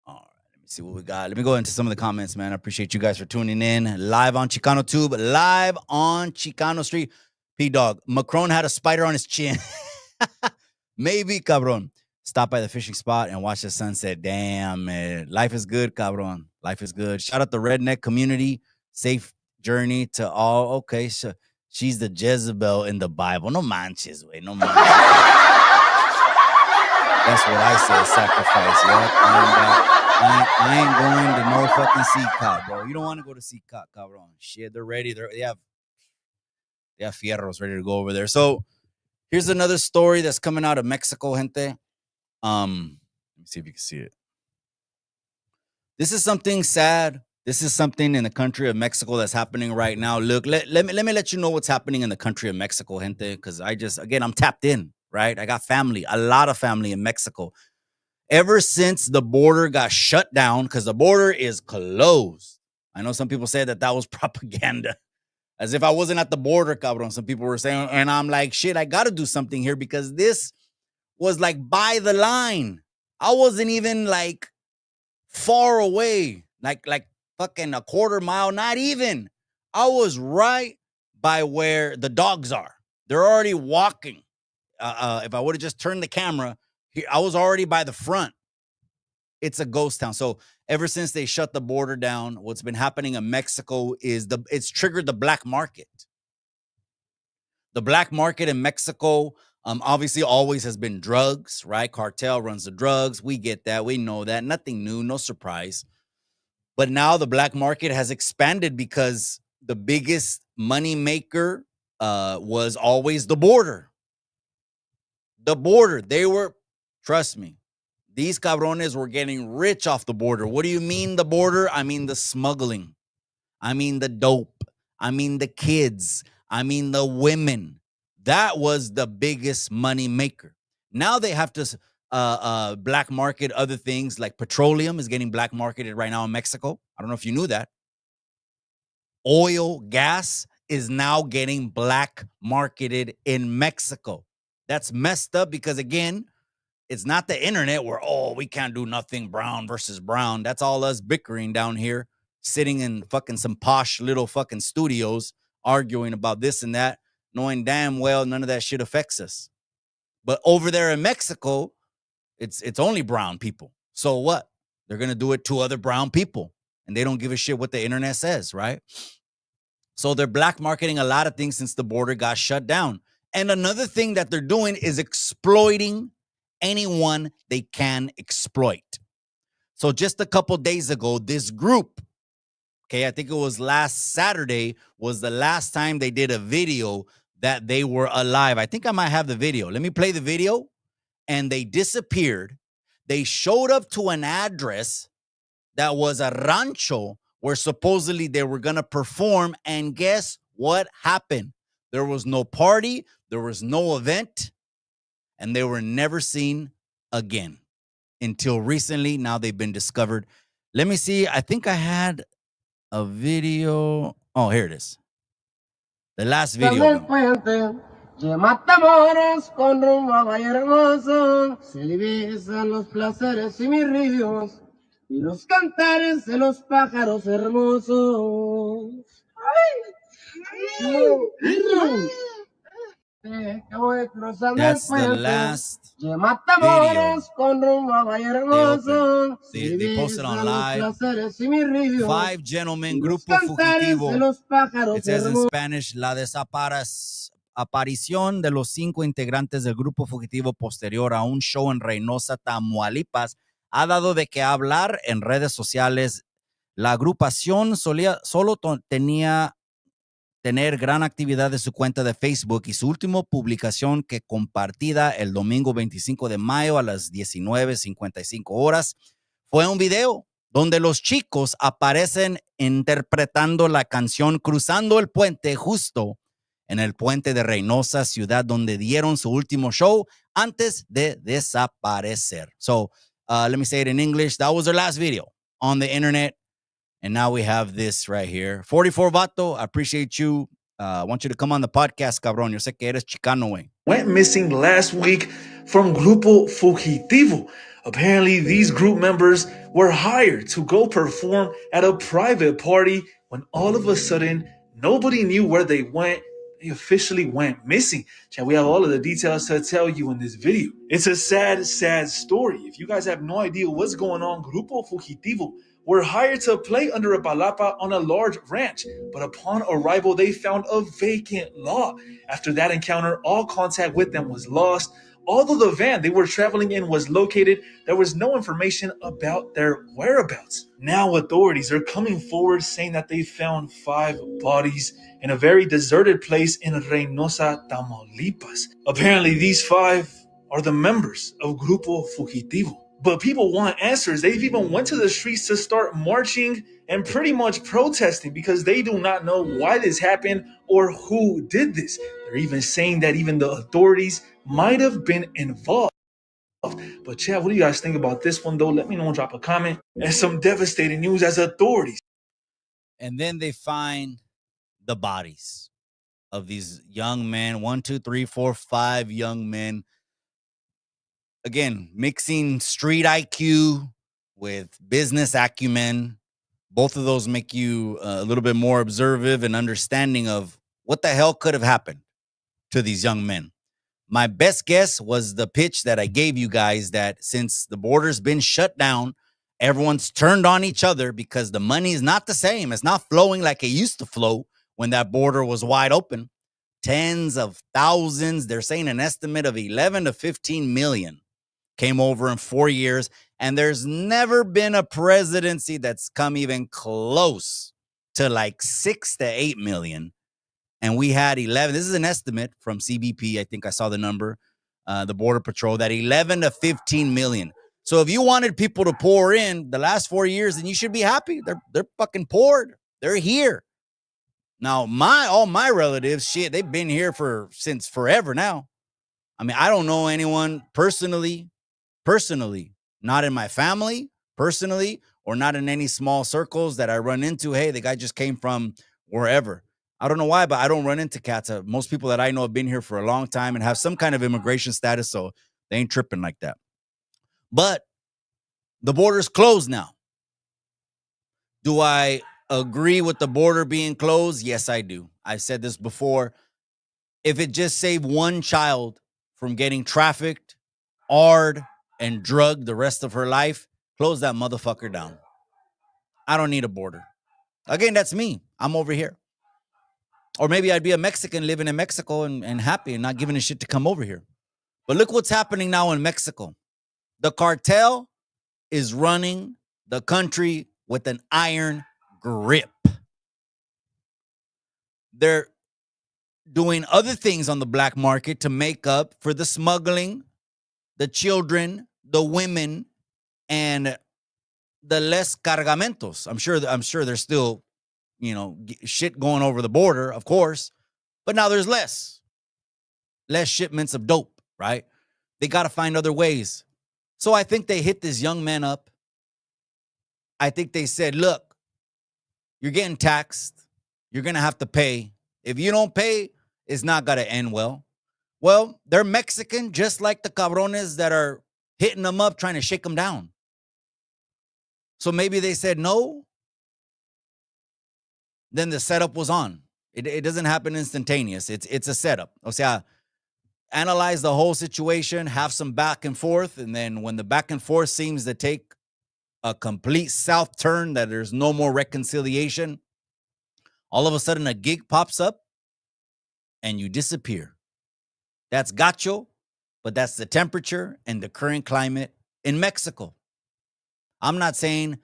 All right. Let me see what we got. Let me go into some of the comments, man. I appreciate you guys for tuning in. Live on Chicano Tube. Live on Chicano Street. P-Dog. Macron had a spider on his chin. Maybe, cabron. stop by the fishing spot and watch the sunset. Damn, man. Life is good, cabron. Life is good. Shout out the redneck community. Safe journey to all. Okay, so she's the Jezebel in the Bible. No manches, way. No manches. That's what I say, sacrifice. Yeah. I ain't going to no fucking Seacot, bro. You don't want to go to Seacot, cabron. Shit, they're ready. They have fierros ready to go over there. So here's another story that's coming out of Mexico, gente. Let me see if you can see it. This is something sad. This is something in the country of Mexico that's happening right now. Look, let me let you know what's happening in the country of Mexico, gente, because I'm tapped in, right? I got family, a lot of family in Mexico. Ever since the border got shut down, because the border is closed. I know some people say that was propaganda. As if I wasn't at the border, cabron. Some people were saying, and I'm like, shit, I got to do something here because this was like by the line. I wasn't even like far away, like fucking a quarter mile, not even. I was right by where the dogs are. They're already walking. If I would have just turned the camera, I was already by the front. It's a ghost town. So ever since they shut the border down, what's been happening in Mexico is it's triggered the black market. The black market in Mexico, obviously always has been drugs, right? Cartel runs the drugs. We get that. We know that. Nothing new, no surprise. But now the black market has expanded because the biggest money maker was always the border. The border. Trust me, these cabrones were getting rich off the border. What do you mean the border? I mean the smuggling. I mean the dope. I mean the kids. I mean the women. That was the biggest money maker. Now they have to black market other things, like petroleum is getting black marketed right now in Mexico. I don't know if you knew that. Oil, gas is now getting black marketed in Mexico. That's messed up because, again, it's not the internet where, we can't do nothing, brown versus brown. That's all us bickering down here, sitting in fucking some posh little fucking studios arguing about this and that, knowing damn well none of that shit affects us. But over there in Mexico, it's only brown people. So what? They're going to do it to other brown people, and they don't give a shit what the internet says, right? So they're black marketing a lot of things since the border got shut down. And another thing that they're doing is exploiting anyone they can exploit. So just a couple days ago, this group, I think it was last Saturday, was the last time they did a video that they were alive. I think I might have the video. Let me play the video. And they disappeared. They showed up to an address that was a rancho where supposedly they were going to perform. And guess what happened? There was no party. There was no event. And they were never seen again until recently. Now they've been discovered. Let me see. I think I had a video. Oh, here it is. The last video. De Matamoros con rumbo a Valle Hermoso, se divisan los placeres y mis ríos, y los cantares de los pájaros hermosos. That's the last video. They posted on live. 5 gentlemen, Grupo Fugitivo. It says in Spanish, la aparición de los 5 integrantes del Grupo Fugitivo posterior a un show en Reynosa, Tamaulipas, ha dado de qué hablar en redes sociales. La agrupación solo tenía tener gran actividad de su cuenta de Facebook y su última publicación que compartida el domingo 25 de mayo a las 19:55 horas fue un video donde los chicos aparecen interpretando la canción Cruzando el Puente justo en el puente de Reynosa, ciudad donde dieron su último show antes de desaparecer. So, let me say it in English. That was their last video on the internet. And now we have this right here. 44 Vato, I appreciate you. I want you to come on the podcast, cabrón. Yo sé que eres Chicano, güey. Went missing last week from Grupo Fugitivo. Apparently, these group members were hired to go perform at a private party when all of a sudden, nobody knew where they went. they officially went missing. Chat, we have all of the details to tell you in this video. It's a sad, sad story. If you guys have no idea what's going on, Grupo Fugitivo were hired to play under a palapa on a large ranch, but upon arrival, they found a vacant lot. After that encounter, all contact with them was lost. Although the van they were traveling in was located, there was no information about their whereabouts. Now authorities are coming forward saying that they found 5 bodies in a very deserted place in Reynosa, Tamaulipas. Apparently, these 5 are the members of Grupo Fugitivo. But people want answers. They've even went to the streets to start marching and pretty much protesting because they do not know why this happened or who did this. They're even saying that even the authorities might have been involved. But Chad, what do you guys think about this one though? Let me know and drop a comment. And some devastating news as authorities. And then they find the bodies of these young men, 1, 2, 3, 4, 5 young men. Again, mixing street IQ with business acumen. Both of those make you a little bit more observant and understanding of what the hell could have happened to these young men. My best guess was the pitch that I gave you guys that since the border's been shut down, everyone's turned on each other because the money is not the same. It's not flowing like it used to flow when that border was wide open. Tens of thousands, they're saying an estimate of 11 to 15 million came over in 4 years. And there's never been a presidency that's come even close to like 6 to 8 million. And we had 11. This is an estimate from CBP. I think I saw the number, the Border Patrol, that 11 to 15 million. So if you wanted people to pour in the last 4 years, then you should be happy. They're fucking poured. They're here. Now, all my relatives, shit, they've been here since forever now. I mean, I don't know anyone personally, not in my family, personally, or not in any small circles that I run into. Hey, the guy just came from wherever. I don't know why, but I don't run into cats. Most people that I know have been here for a long time and have some kind of immigration status, so they ain't tripping like that. But the border's closed now. Do I agree with the border being closed? Yes, I do. I've said this before. If it just saved one child from getting trafficked, AR'd, and drugged the rest of her life, close that motherfucker down. I don't need a border. Again, that's me. I'm over here. Or maybe I'd be a Mexican living in Mexico and happy and not giving a shit to come over here. But look what's happening now in Mexico. The cartel is running the country with an iron grip. They're doing other things on the black market to make up for the smuggling, the children, the women, and the less cargamentos. I'm sure there's still, shit going over the border, of course, but now there's less shipments of dope, right? They got to find other ways. So I think they hit this young man up. I think they said, look, you're getting taxed. You're going to have to pay. If you don't pay, it's not going to end well. Well, they're Mexican, just like the cabrones that are hitting them up, trying to shake them down. So maybe they said no. Then the setup was on. It doesn't happen instantaneous. It's a setup. O sea, analyze the whole situation, have some back and forth, and then when the back and forth seems to take a complete south turn, that there's no more reconciliation, all of a sudden a gig pops up and you disappear. That's gacho, but that's the temperature and the current climate in Mexico. I'm not saying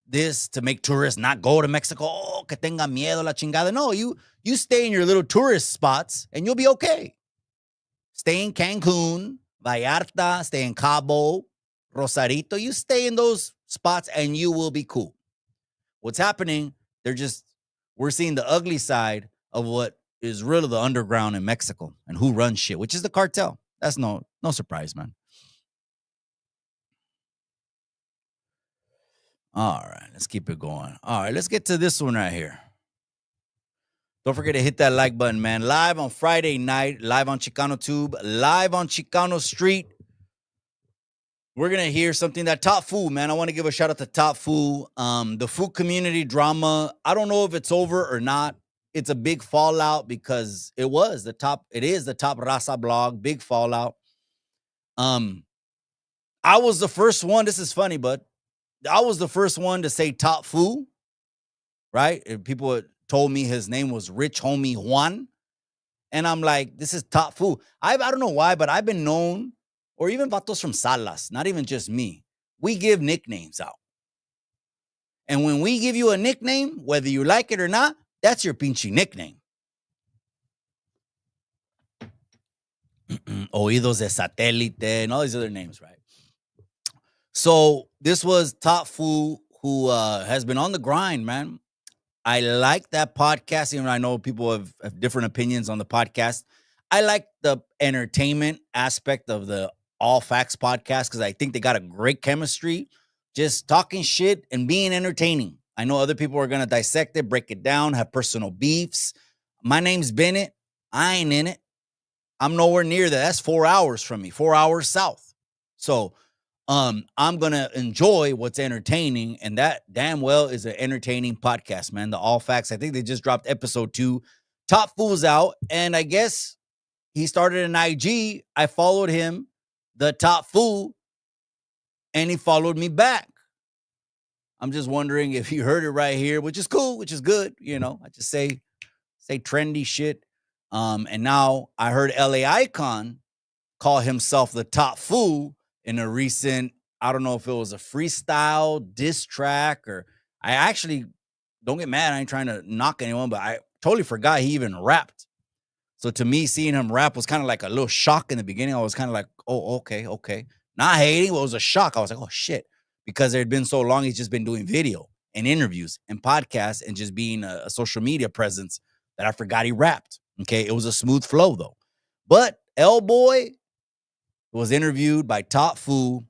this to make tourists not go to Mexico. Oh, que tenga miedo la chingada. No, you stay in your little tourist spots and you'll be okay. Stay in Cancun, Vallarta, stay in Cabo, Rosarito. You stay in those spots and you will be cool. What's happening, we're seeing the ugly side of what is really the underground in Mexico and who runs shit, which is the cartel. That's no surprise, man. All right, let's keep it going. All right, let's get to this one right here. Don't forget to hit that like button, man. Live on Friday night, live on Chicano Tube, live on Chicano Street. We're going to hear something that Top Food, man. I want to give a shout out to Top Food. The food community drama, I don't know if it's over or not. it's a big fallout because it is the top Raza blog, big fallout. I was the first one, this is funny, but I was the first one to say top fool, right? And people told me his name was Rich Homie Juan. And I'm like, this is top fool. I don't know why, but I've been known, or even vatos from Salas, not even just me. We give nicknames out. And when we give you a nickname, whether you like it or not, that's your pinche nickname. Oídos de Satélite and all these other names, right? So this was Top Fool, who has been on the grind, man. I like that podcast, even though I know people have different opinions on the podcast. I like the entertainment aspect of the All Facts podcast because I think they got a great chemistry, just talking shit and being entertaining. I know other people are going to dissect it, break it down, have personal beefs. My name's Bennett. I ain't in it. I'm nowhere near that. That's 4 hours from me, 4 hours south. So I'm going to enjoy what's entertaining, and that damn well is an entertaining podcast, man. The All Facts, I think they just dropped episode 2. Top Fool's out, and I guess he started an IG. I followed him, the Top Fool, and he followed me back. I'm just wondering if he heard it right here, which is cool, which is good. You know, I just say trendy shit. And now I heard LA Icon call himself the Top Fool in a recent, I don't know if it was a freestyle diss track, or I actually, don't get mad, I ain't trying to knock anyone, but I totally forgot he even rapped. So to me, seeing him rap was kind of like a little shock in the beginning. I was kind of like, oh, okay. Not hating, but it was a shock. I was like, oh shit. Because there had been so long, he's just been doing video and interviews and podcasts and just being a social media presence that I forgot he rapped. Okay, it was a smooth flow though. But L-Boy was interviewed by Top Fool,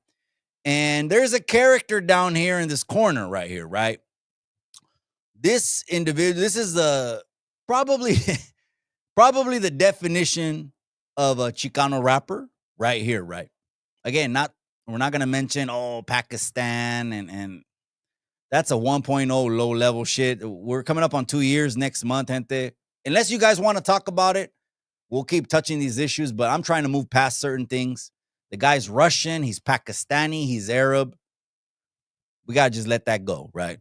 and there's a character down here in this corner right here, right? This individual, this is the probably the definition of a Chicano rapper right here, right? Again, we're not going to mention, Pakistan, and that's a 1.0 low level shit. We're coming up on 2 years next month, gente. Unless you guys want to talk about it, we'll keep touching these issues, but I'm trying to move past certain things. The guy's Russian, he's Pakistani, he's Arab. We got to just let that go, right?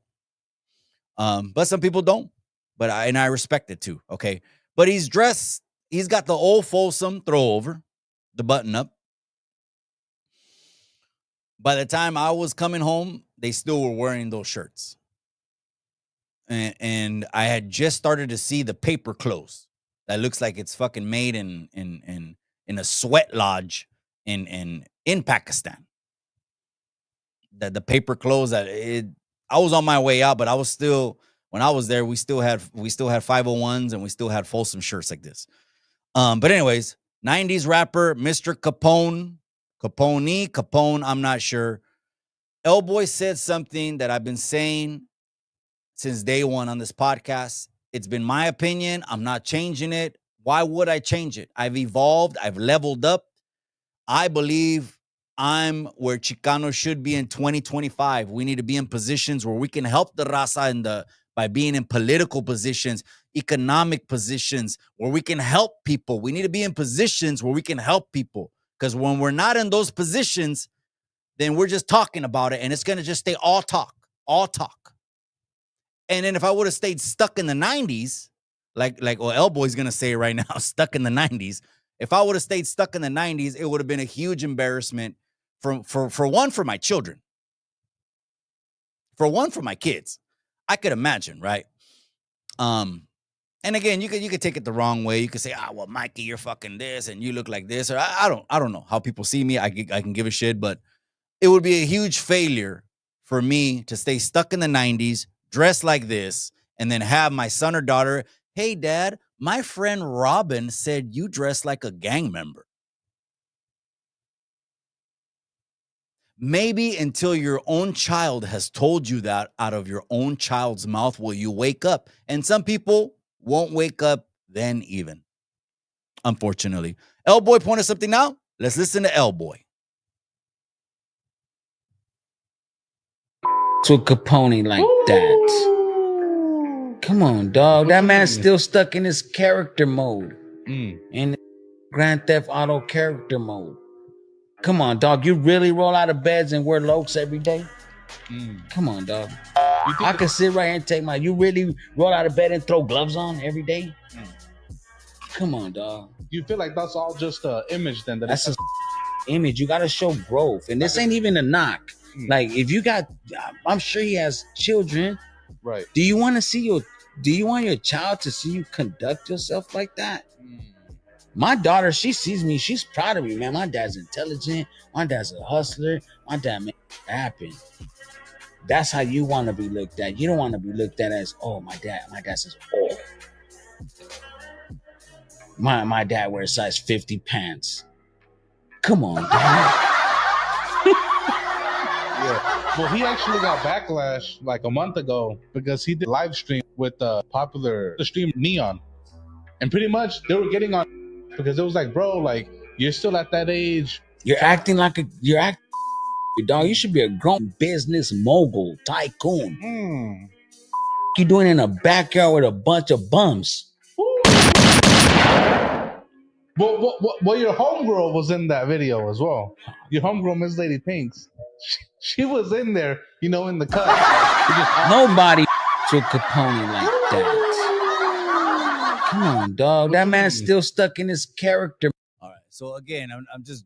But some people don't. But I respect it too, okay? But he's dressed, he's got the old Folsom throw over, the button up. By the time I was coming home, they still were wearing those shirts. And I had just started to see the paper clothes that looks like it's fucking made in a sweat lodge in Pakistan. The paper clothes I was on my way out, but I was still, when I was there, we still had 501s and we still had Folsom shirts like this. But anyways, 90s rapper, Mr. Capone, I'm not sure. L-Boy said something that I've been saying since day one on this podcast. It's been my opinion. I'm not changing it. Why would I change it? I've evolved. I've leveled up. I believe I'm where Chicano should be in 2025. We need to be in positions where we can help the raza by being in political positions, economic positions, where we can help people. We need to be in positions where we can help people. Because when we're not in those positions, then we're just talking about it, and it's going to just stay all talk. And then if I would have stayed stuck in the 90s, like L-Boy's going to say right now, stuck in the 90s, if I would have stayed stuck in the 90s, it would have been a huge embarrassment for one, for my children. For one, for my kids. I could imagine, right? And again, you could take it the wrong way. You could say, well, Mikey, you're fucking this, and you look like this. Or I don't know how people see me. I can give a shit, but it would be a huge failure for me to stay stuck in the 90s, dress like this, and then have my son or daughter, hey, Dad, my friend Robin said you dress like a gang member. Maybe until your own child has told you that out of your own child's mouth will you wake up. And some people won't wake up then even, unfortunately. L-Boy pointed something out. Let's listen to L-Boy. To Capone like that. Come on, dog. That man's still stuck in his character mode. In Grand Theft Auto character mode. Come on, dog. You really roll out of beds and wear lokes every day? Come on, dog. I could sit right here and take you really roll out of bed and throw gloves on every day? Come on, dog. You feel like that's all just an image then? That's an image. You got to show growth. And this ain't even a knock. Like, if you got, I'm sure he has children. Right. Do you want your child to see you conduct yourself like that? My daughter, she sees me. She's proud of me, man. My dad's intelligent. My dad's a hustler. My dad makes it happen. That's how you want to be looked at. You don't want to be looked at as, oh, my dad says, oh. My dad wears size 50 pants. Come on, dad. Yeah. Well, he actually got backlash like a month ago because he did a live stream with the stream Neon. And pretty much they were getting on because it was like, bro, like, you're still at that age. You're acting dog. You should be a grown business mogul, tycoon. You doing in a backyard with a bunch of bums? Well, your homegirl was in that video as well. Your homegirl, Miss Lady Pinks, she was in there, in the cut. Nobody to Capone like that. Come on, dog. That man's still stuck in his character. All right. So again, I'm just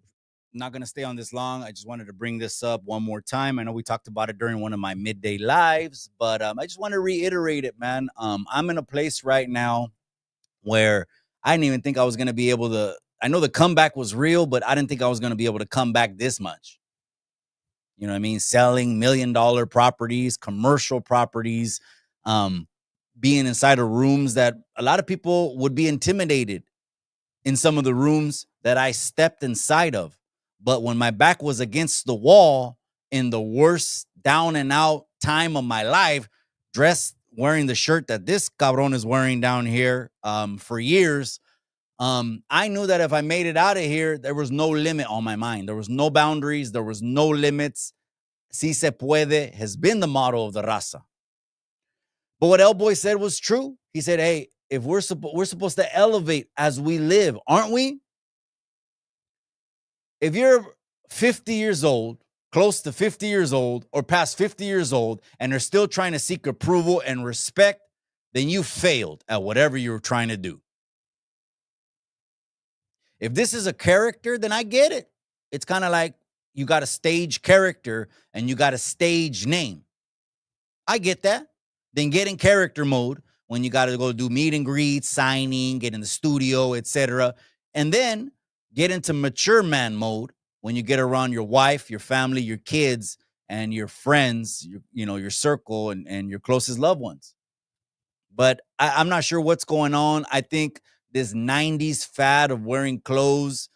not gonna stay on this long. I just wanted to bring this up one more time. I know we talked about it during one of my midday lives, but I just want to reiterate it, man. I'm in a place right now where I didn't even think I was going to be able to. I know the comeback was real, but I didn't think I was going to be able to come back this much. You know what I mean? Selling $1 million properties, commercial properties, being inside of rooms that a lot of people would be intimidated in some of the rooms that I stepped inside of. But when my back was against the wall in the worst down and out time of my life, dressed wearing the shirt that this cabron is wearing down here for years, I knew that if I made it out of here, there was no limit on my mind. There was no boundaries. There was no limits. Si se puede has been the motto of the raza. But what El Boy said was true. He said, hey, if we're supposed to elevate as we live, aren't we? If you're 50 years old, close to 50 years old, or past 50 years old, and are still trying to seek approval and respect, then you failed at whatever you were trying to do. If this is a character, then I get it. It's kind of like you got a stage character and you got a stage name. I get that. Then get in character mode when you got to go do meet and greet, signing, get in the studio, etc. And then get into mature man mode when you get around your wife, your family, your kids, and your friends, your circle and your closest loved ones. But I'm not sure what's going on. I think this 90s fad of wearing clothes,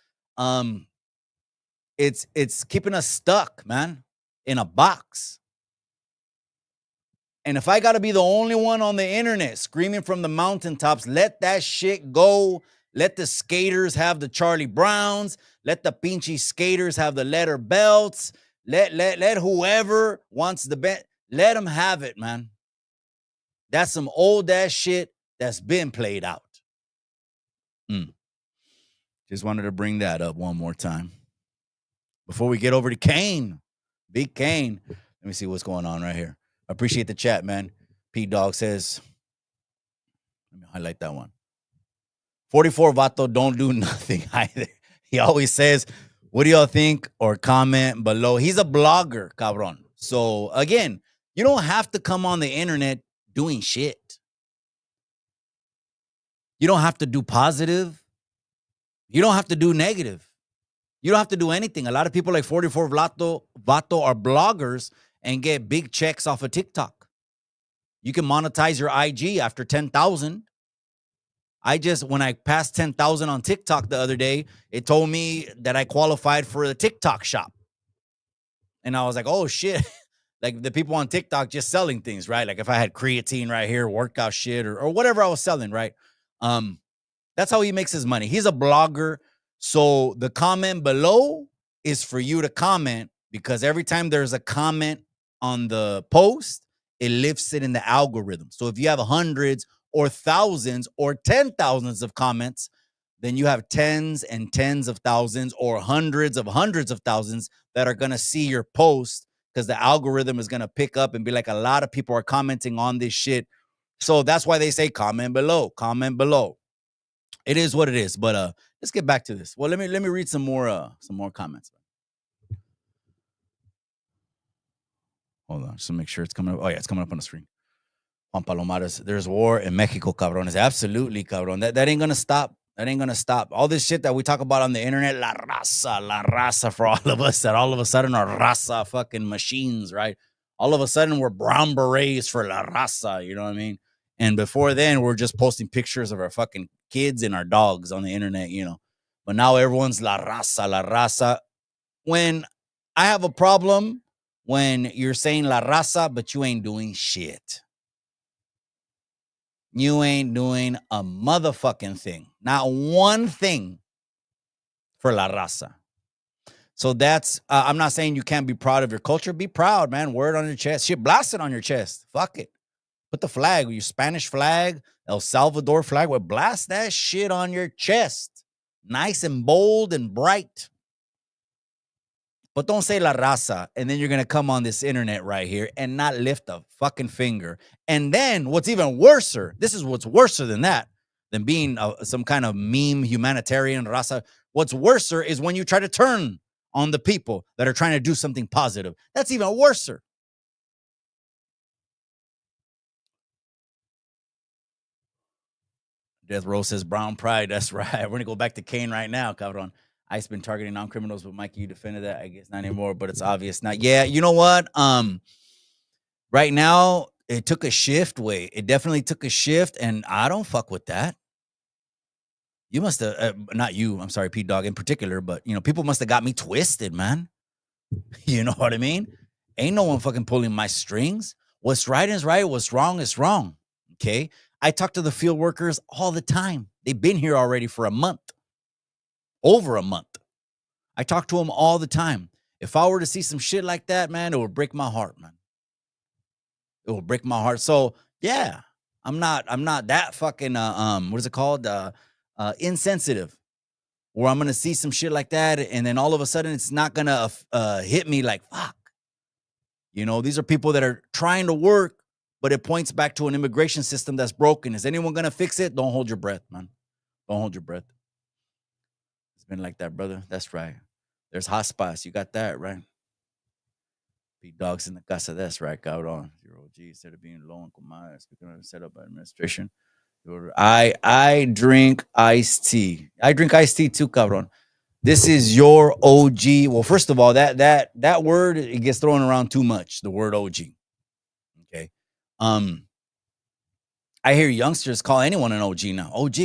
it's keeping us stuck, man, in a box. And if I got to be the only one on the internet screaming from the mountaintops, let that shit go. Let the skaters have the Charlie Browns. Let the pinchy skaters have the leather belts. Let whoever wants the bet, let them have it, man. That's some old ass shit that's been played out. Just wanted to bring that up one more time. Before we get over to Kane, Big Kane. Let me see what's going on right here. I appreciate the chat, man. Pete Dog says, let me highlight that one. 44 Vato don't do nothing either. He always says, what do y'all think? Or comment below. He's a blogger, cabron. So again, you don't have to come on the internet doing shit. You don't have to do positive. You don't have to do negative. You don't have to do anything. A lot of people like 44 Vato are bloggers and get big checks off of TikTok. You can monetize your IG after 10,000. When I passed 10,000 on TikTok the other day, it told me that I qualified for the TikTok shop. And I was like, oh shit. Like the people on TikTok just selling things, right? Like if I had creatine right here, workout shit or whatever I was selling, right? That's how he makes his money. He's a blogger. So the comment below is for you to comment, because every time there's a comment on the post, it lifts it in the algorithm. So if you have hundreds or thousands or 10,000s of comments, then you have tens and tens of thousands or hundreds of thousands that are going to see your post, because the algorithm is going to pick up and be like, a lot of people are commenting on this shit. So that's why they say comment below. It is what it is. But let's get back to this. Well, let me read some more comments. Hold on, just to make sure it's coming up. Oh yeah, it's coming up on the screen. Juan Palomares, there's war in Mexico, cabrones. Absolutely, cabron. That ain't gonna stop. That ain't gonna stop. All this shit that we talk about on the internet, la raza for all of us, that all of a sudden are raza fucking machines, right? All of a sudden we're brown berets for la raza, you know what I mean? And before then, we're just posting pictures of our fucking kids and our dogs on the internet, you know. But now everyone's la raza. When I have a problem when you're saying la raza, but you ain't doing shit. You ain't doing a motherfucking thing. Not one thing for la raza. So that's, I'm not saying you can't be proud of your culture. Be proud, man. Wear it on your chest. Shit, blast it on your chest. Fuck it. Put the flag, your Spanish flag, El Salvador flag, well, blast that shit on your chest. Nice and bold and bright. But don't say la raza, and then you're going to come on this internet right here and not lift a fucking finger. And then what's even worser, this is what's worser than that, than being some kind of meme humanitarian raza. What's worser is when you try to turn on the people that are trying to do something positive. That's even worser. Death Row says brown pride. That's right. We're going to go back to Kane right now, cabron. Ice been targeting non-criminals, but Mikey, you defended that. I guess not anymore, but it's obvious now. Yeah, you know what? Right now, it took a shift. It definitely took a shift, and I don't fuck with that. You must have, not you, I'm sorry, Pete Dog in particular, but, you know, people must have got me twisted, man. You know what I mean? Ain't no one fucking pulling my strings. What's right is right. What's wrong is wrong. Okay? I talk to the field workers all the time. They've been here already for a month. Over a month. I talk to them all the time. If I were to see some shit like that, man, it would break my heart, man. It will break my heart. So yeah, I'm not that fucking what is it called? Insensitive. Where I'm gonna see some shit like that, and then all of a sudden it's not gonna hit me like fuck. You know, these are people that are trying to work, but it points back to an immigration system that's broken. Is anyone gonna fix it? Don't hold your breath, man. Don't hold your breath. It's been like that, brother. That's right. There's hot spots. You got that, right? Big dogs in the casa. That's right, cabrón. Your OG, instead of being low and comadre, speaking of set up by administration. I drink iced tea. I drink iced tea too, cabrón. This is your OG. Well, first of all, that word, it gets thrown around too much, the word OG. Okay. I hear youngsters call anyone an OG now. OG.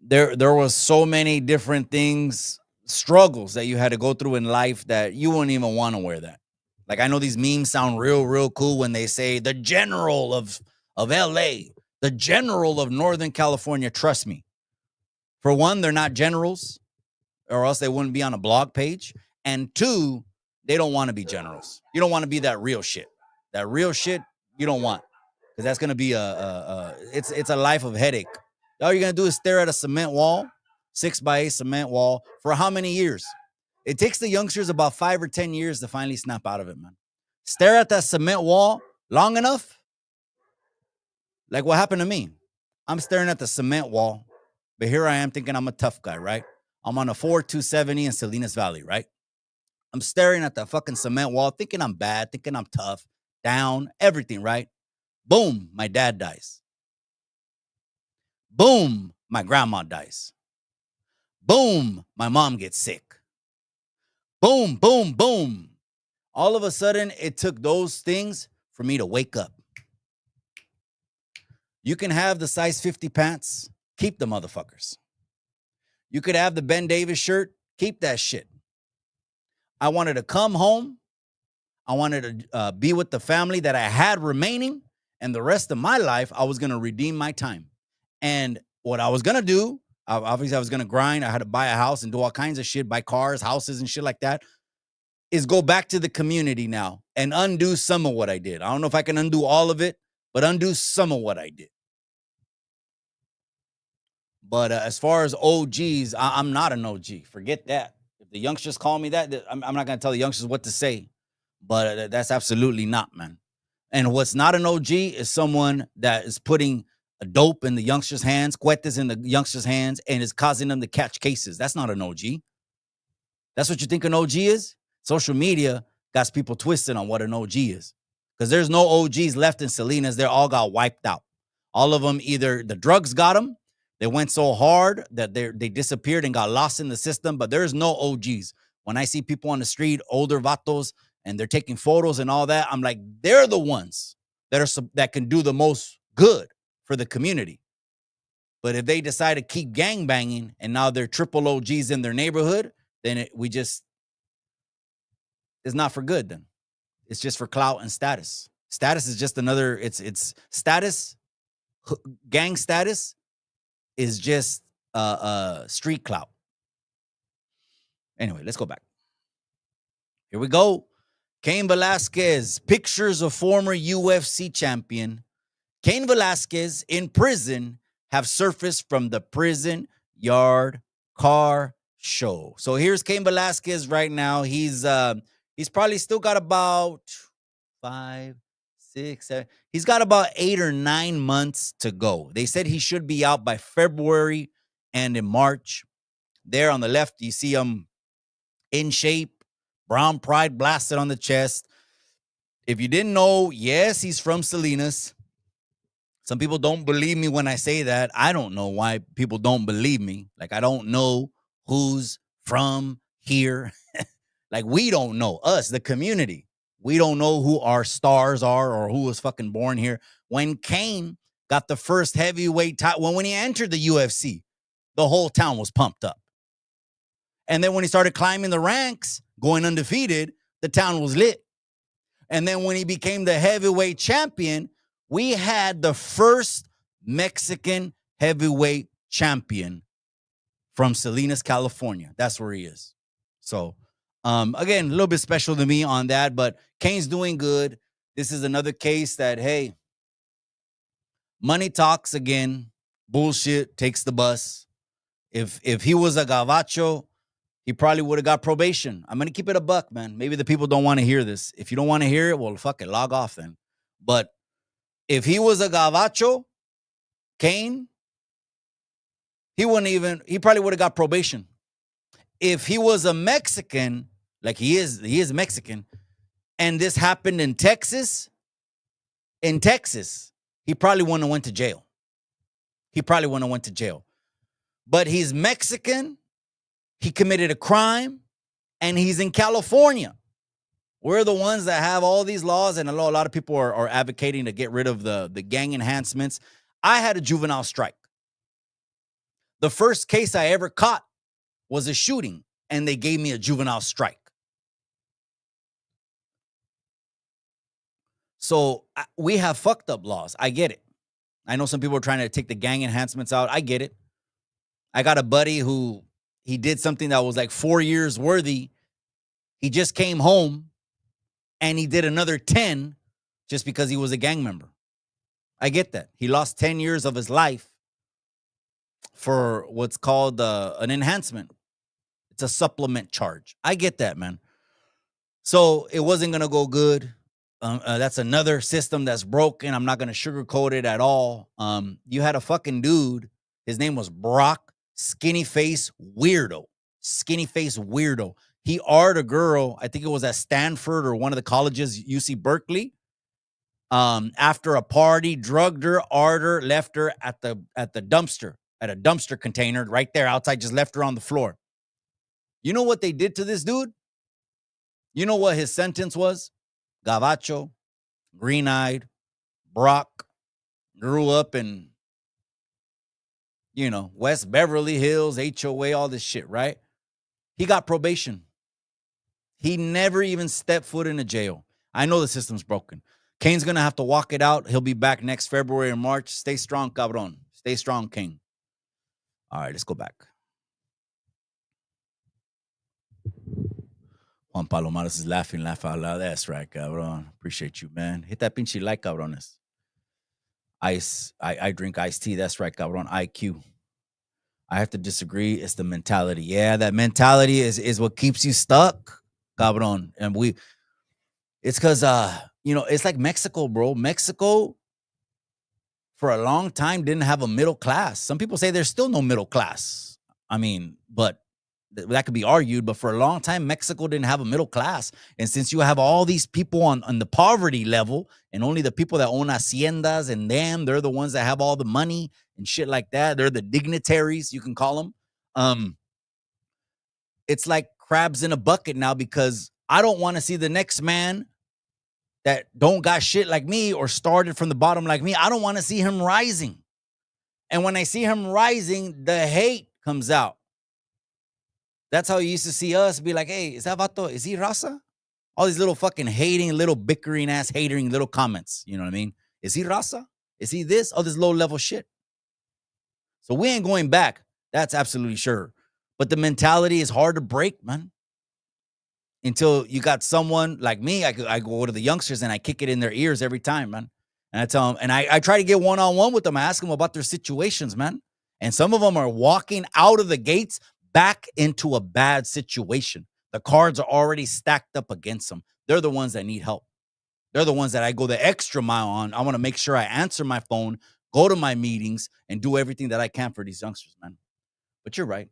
There was so many different things, struggles that you had to go through in life that you wouldn't even want to wear that. Like, I know these memes sound real cool when they say the general of LA, the general of Northern California. Trust me. For one, they're not generals, or else they wouldn't be on a blog page. And two, they don't want to be generals. You don't want to be that real shit. That real shit you don't want, because that's going to be it's a life of headache. All you're going to do is stare at a cement wall, 6x8 cement wall, for how many years? It takes the youngsters about 5 or 10 years to finally snap out of it, man. Stare at that cement wall long enough. Like what happened to me. I'm staring at the cement wall, but here I am thinking I'm a tough guy, right? I'm on a Ford 270 in Salinas Valley, right? I'm staring at the fucking cement wall, thinking I'm bad, thinking I'm tough, down, everything, right? Boom, my dad dies. Boom, my grandma dies. Boom, my mom gets sick. Boom. All of a sudden, it took those things for me to wake up. You can have the size 50 pants, keep the motherfuckers. You could have the Ben Davis shirt, keep that shit. I wanted to come home. I wanted to be with the family that I had remaining, and the rest of my life, I was going to redeem my time. And what I was going to do, obviously I was going to grind. I had to buy a house and do all kinds of shit, buy cars, houses and shit like that, is go back to the community now and undo some of what I did. I don't know if I can undo all of it, but undo some of what I did. But as far as OGs, I'm not an OG. Forget that. If the youngsters call me that, I'm not going to tell the youngsters what to say. But that's absolutely not, man. And what's not an OG is someone that is putting a dope in the youngsters' hands, cuetes in the youngsters' hands, and is causing them to catch cases. That's not an OG. That's what you think an OG is? Social media got people twisted on what an OG is. Because there's no OGs left in Salinas. They all got wiped out. All of them, either the drugs got them, they went so hard that they disappeared and got lost in the system, but there's no OGs. When I see people on the street, older vatos, and they're taking photos and all that, I'm like, they're the ones that can do the most good for the community. But if they decide to keep gangbanging and now they're triple OGs in their neighborhood, then it's not for good then. It's just for clout and status. Status is just another, it's status, gang status is just street clout. Anyway, let's go back. Here we go. Kane Velasquez, pictures of former UFC champion. Kane Velasquez in prison have surfaced from the prison yard car show. So here's Kane Velasquez right now. He's probably still got about 5, 6, 7. He's got about 8 or 9 months to go. They said he should be out by February and in March. There on the left, you see him in shape, brown pride blasted on the chest. If you didn't know, yes, he's from Salinas. Some people don't believe me when I say that. I don't know why people don't believe me. Like, I don't know who's from here. Like, we don't know. Us, the community. We don't know who our stars are or who was fucking born here. When Kane got the first heavyweight title, when he entered the UFC, the whole town was pumped up. And then when he started climbing the ranks, going undefeated, the town was lit. And then when he became the heavyweight champion, we had the first Mexican heavyweight champion from Salinas, California. That's where he is. So, again, a little bit special to me on that, but Kane's doing good. This is another case that, hey, money talks again. Bullshit takes the bus. If he was a gabacho, he probably would have got probation. I'm going to keep it a buck, man. Maybe the people don't want to hear this. If you don't want to hear it, well, fuck it, log off then. But if he was a gabacho, Kane, he probably would have got probation. If he was a Mexican, like he is Mexican, and this happened in Texas, he probably wouldn't have went to jail. But he's Mexican, he committed a crime, and he's in California. We're the ones that have all these laws, and a lot of people are advocating to get rid of the gang enhancements. I had a juvenile strike. The first case I ever caught was a shooting, and they gave me a juvenile strike. So we have fucked up laws. I get it. I know some people are trying to take the gang enhancements out. I get it. I got a buddy who he did something that was like 4 years worthy. He just came home and he did another 10 just because he was a gang member. I get that. He lost 10 years of his life for what's called an enhancement. It's a supplement charge. I get that, man. So it wasn't going to go good. That's another system that's broken. I'm not going to sugarcoat it at all. You had a fucking dude. His name was Brock, skinny face weirdo. He arred a girl. I think it was at Stanford or one of the colleges, UC Berkeley. After a party, drugged her, arred her, left her at the dumpster, at a dumpster container right there outside, just left her on the floor. You know what they did to this dude? You know what his sentence was? Gabacho, green-eyed, Brock, grew up in, West Beverly Hills, HOA, all this shit, right? He got probation. He never even stepped foot in a jail. I know the system's broken. Kane's going to have to walk it out. He'll be back next February and March. Stay strong, cabron. Stay strong, Kane. All right, let's go back. Juan Palomares is laughing, laugh out loud. That's right, cabron. Appreciate you, man. Hit that pinche like, cabrones. Ice. I drink iced tea. That's right, cabron. IQ. I have to disagree. It's the mentality. Yeah, that mentality is what keeps you stuck, cabron. And it's because it's like Mexico, bro. Mexico for a long time didn't have a middle class. Some people say there's still no middle class. I mean, but that could be argued. But for a long time, Mexico didn't have a middle class. And since you have all these people on the poverty level, and only the people that own haciendas and they're the ones that have all the money and shit like that. They're the dignitaries, you can call them. It's like crabs in a bucket now, because I don't want to see the next man that don't got shit like me or started from the bottom like me. I don't want to see him rising. And when I see him rising, the hate comes out. That's how you used to see us be like, hey, is that vato, is he raza? All these little fucking hating, little bickering ass hatering little comments. You know what I mean? Is he raza? Is he this? All this low level shit. So we ain't going back. That's absolutely sure. But the mentality is hard to break, man. Until you got someone like me, I go to the youngsters and I kick it in their ears every time, man. And I tell them, and I try to get one-on-one with them. I ask them about their situations, man. And some of them are walking out of the gates back into a bad situation. The cards are already stacked up against them. They're the ones that need help. They're the ones that I go the extra mile on. I want to make sure I answer my phone, go to my meetings, and do everything that I can for these youngsters, man. But you're right.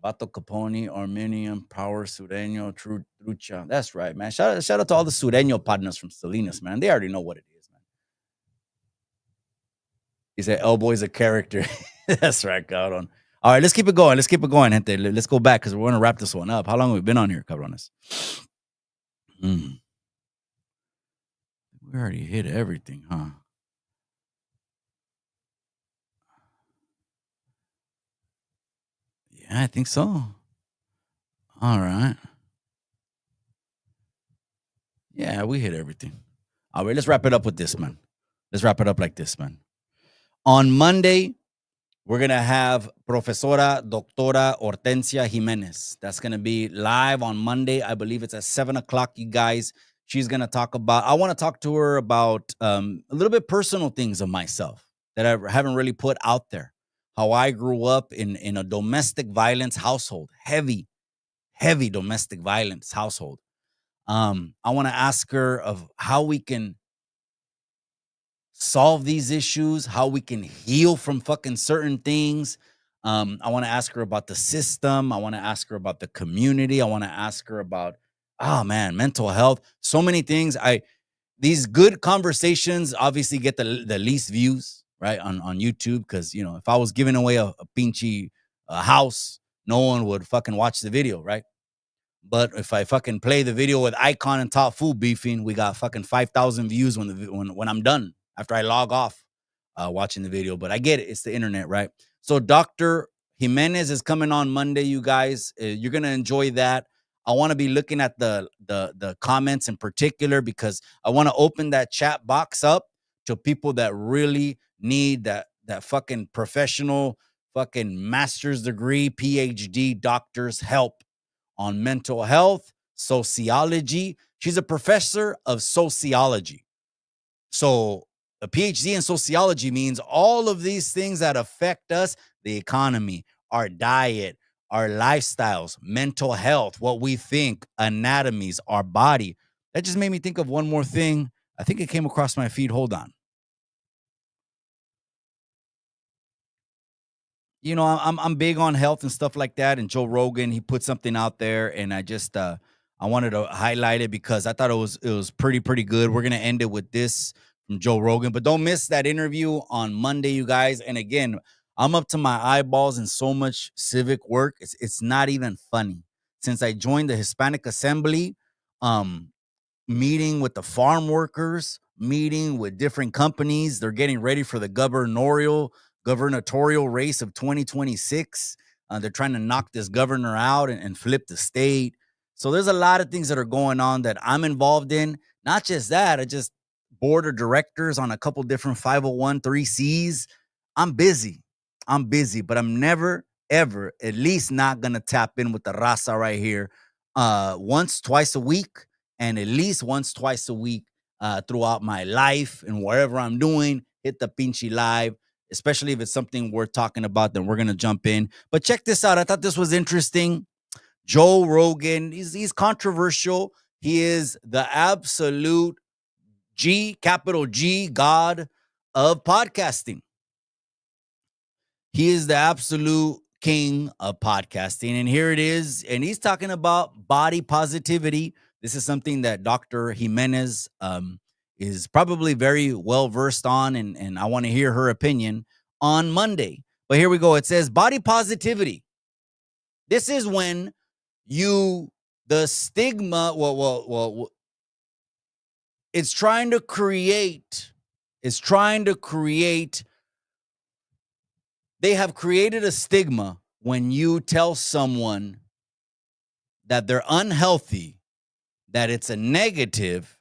Vato Capone, Armenian, Power, Sureño, Trucha. That's right, man. Shout out to all the Sureño partners from Salinas, man. They already know what it is, man. He said, Elboy's a character. That's right, cabrón. All right, let's keep it going. Let's keep it going, gente. Let's go back because we're going to wrap this one up. How long have we been on here, cabrones? We already hit everything, huh? Yeah, I think so. All right. Yeah, we hit everything. All right, let's wrap it up with this, man. Let's wrap it up like this, man. On Monday, we're going to have Profesora Doctora Hortensia Jimenez. That's going to be live on Monday. I believe it's at 7 o'clock, you guys. She's going to talk about, I want to talk to her about a little bit personal things of myself that I haven't really put out there. How I grew up in a domestic violence household, heavy domestic violence household. I want to ask her of how we can solve these issues, how we can heal from fucking certain things. I want to ask her about the system. I want to ask her about the community. I want to ask her about, mental health. So many things. These good conversations obviously get the least views, right, on YouTube, because, if I was giving away a pinchy house, no one would fucking watch the video, right? But if I fucking play the video with Icon and Top Food beefing, we got fucking 5,000 views when I'm done, after I log off watching the video. But I get it. It's the internet, right? So Dr. Jimenez is coming on Monday, you guys. You're going to enjoy that. I want to be looking at the comments in particular, because I want to open that chat box up to people that really need that fucking professional, fucking master's degree, PhD doctor's help on mental health, sociology. She's a professor of sociology. So a PhD in sociology means all of these things that affect us, the economy, our diet, our lifestyles, mental health, what we think, anatomies, our body. That just made me think of one more thing. I think it came across my feed. Hold on. I'm big on health and stuff like that. And Joe Rogan, he put something out there, and I just I wanted to highlight it because I thought it was pretty good. We're gonna end it with this from Joe Rogan, but don't miss that interview on Monday, you guys. And again, I'm up to my eyeballs in so much civic work. It's not even funny. Since I joined the Hispanic Assembly, meeting with the farm workers, meeting with different companies. They're getting ready for the gubernatorial race of 2026. They're trying to knock this governor out and flip the state. So there's a lot of things that are going on that I'm involved in. Not just that, I just board of directors on a couple different 501(c)(3)s. I'm busy, but I'm never, ever, at least not going to tap in with the raza right here once, twice a week, and at least once, twice a week throughout my life and wherever I'm doing. Hit the pinchy live, especially if it's something worth talking about, then we're going to jump in. But check this out. I thought this was interesting. Joe Rogan, he's controversial. He is the absolute capital G, God of podcasting. He is the absolute king of podcasting. And here it is. And he's talking about body positivity. This is something that Dr. Jimenez is probably very well versed on. And I want to hear her opinion on Monday. But here we go. It says body positivity. This is when the stigma, it's trying to create, they have created a stigma when you tell someone that they're unhealthy, that it's a negative,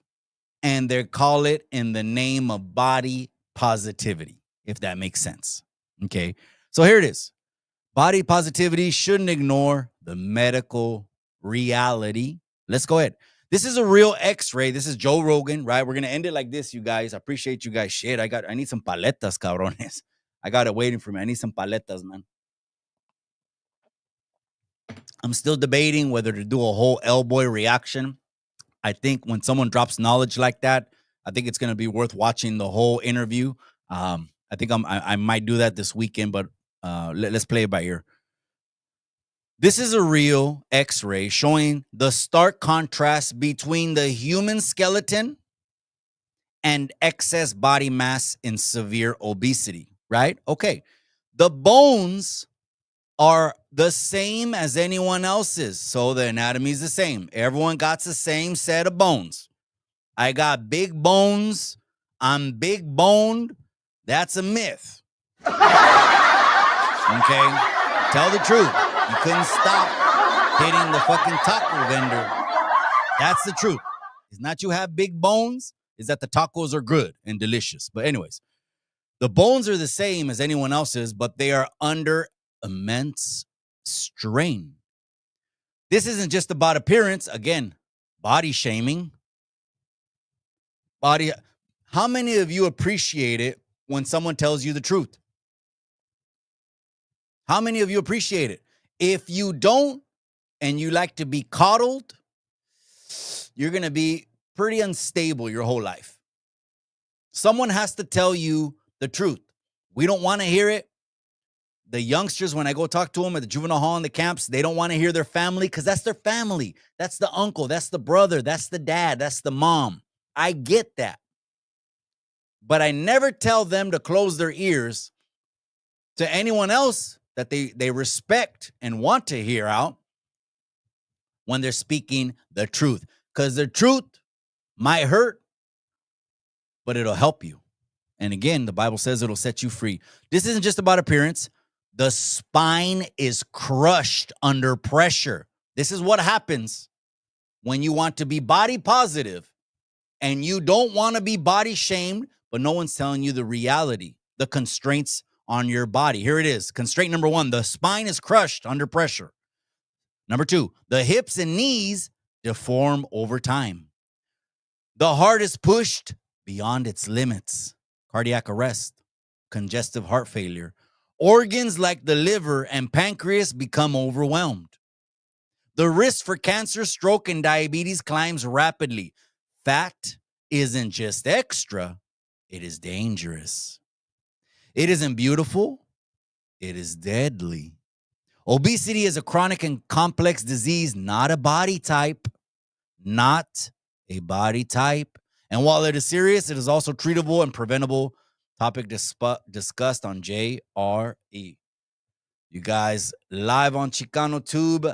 and they call it in the name of body positivity, if that makes sense. Okay, so here it is. Body positivity shouldn't ignore the medical reality. Let's go ahead. This is a real x-ray. This is Joe Rogan, right? We're going to end it like this, you guys. I appreciate you guys. Shit, I need some paletas, cabrones. I got it waiting for me. I need some paletas, man. I'm still debating whether to do a whole L-boy reaction. I think when someone drops knowledge like that, I think it's going to be worth watching the whole interview. I think I might do that this weekend, but let's play it by ear. This is a real x-ray showing the stark contrast between the human skeleton and excess body mass in severe obesity, right? Okay. The bones are the same as anyone else's. So the anatomy is the same. Everyone got the same set of bones. I got big bones. I'm big boned. That's a myth. Okay? Tell the truth. You couldn't stop hitting the fucking taco vendor. That's the truth. It's not you have big bones. It's that the tacos are good and delicious. But anyways, the bones are the same as anyone else's, but they are under immense strain. This isn't just about appearance. Again, body shaming. How many of you appreciate it when someone tells you the truth? How many of you appreciate it? If you don't and you like to be coddled, you're going to be pretty unstable your whole life. Someone has to tell you the truth. We don't want to hear it. The youngsters, when I go talk to them at the juvenile hall in the camps, they don't want to hear their family because that's their family. That's the uncle. That's the brother. That's the dad. That's the mom. I get that. But I never tell them to close their ears to anyone else that they respect and want to hear out when they're speaking the truth. Because the truth might hurt, but it'll help you. And again, the Bible says it'll set you free. This isn't just about appearance. The spine is crushed under pressure. This is what happens when you want to be body positive and you don't want to be body shamed, but no one's telling you the reality, the constraints on your body. Here it is. Constraint number 1, the spine is crushed under pressure. Number 2, the hips and knees deform over time. The heart is pushed beyond its limits. Cardiac arrest, congestive heart failure. Organs like the liver and pancreas become overwhelmed. The risk for cancer, stroke, and diabetes climbs rapidly. Fat isn't just extra, it is dangerous. It isn't beautiful, it is deadly. Obesity is a chronic and complex disease, not a body type. Not a body type. And while it is serious, it is also treatable and preventable. Topic discussed on JRE. You guys, live on Chicano Tube,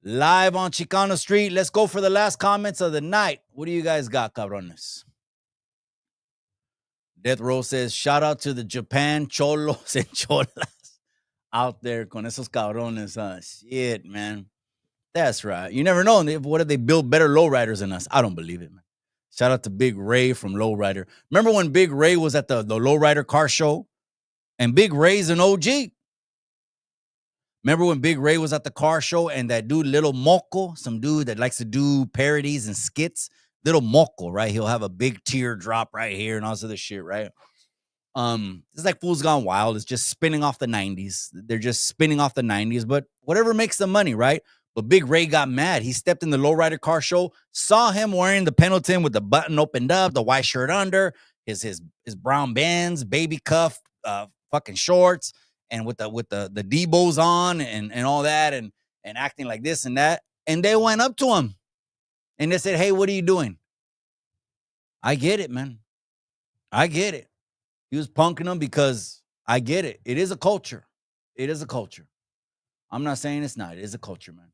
live on Chicano Street. Let's go for the last comments of the night. What do you guys got, cabrones? Death Row says, shout out to the Japan cholos and cholas out there con esos cabrones. Shit, man. That's right. You never know. What if they build better lowriders than us? I don't believe it, man. Shout out to Big Ray from Lowrider. Remember when Big Ray was at the Lowrider car show? And Big Ray's an OG. Remember when Big Ray was at the car show and that dude, Little Moco, some dude that likes to do parodies and skits, Little Moco, right? He'll have a big teardrop right here and all this other shit, right? It's like Fools Gone Wild. It's just spinning off the 90s. They're just spinning off the 90s, but whatever makes the money, right? But Big Ray got mad. He stepped in the lowrider car show, saw him wearing the Pendleton with the button opened up, the white shirt under, his brown bands, baby cuff, fucking shorts, and with the Debos on and all that, and acting like this and that. And they went up to him and they said, "Hey, what are you doing?" I get it, man. I get it. He was punking them because I get it. It is a culture. It is a culture. I'm not saying it's not. It is a culture, man.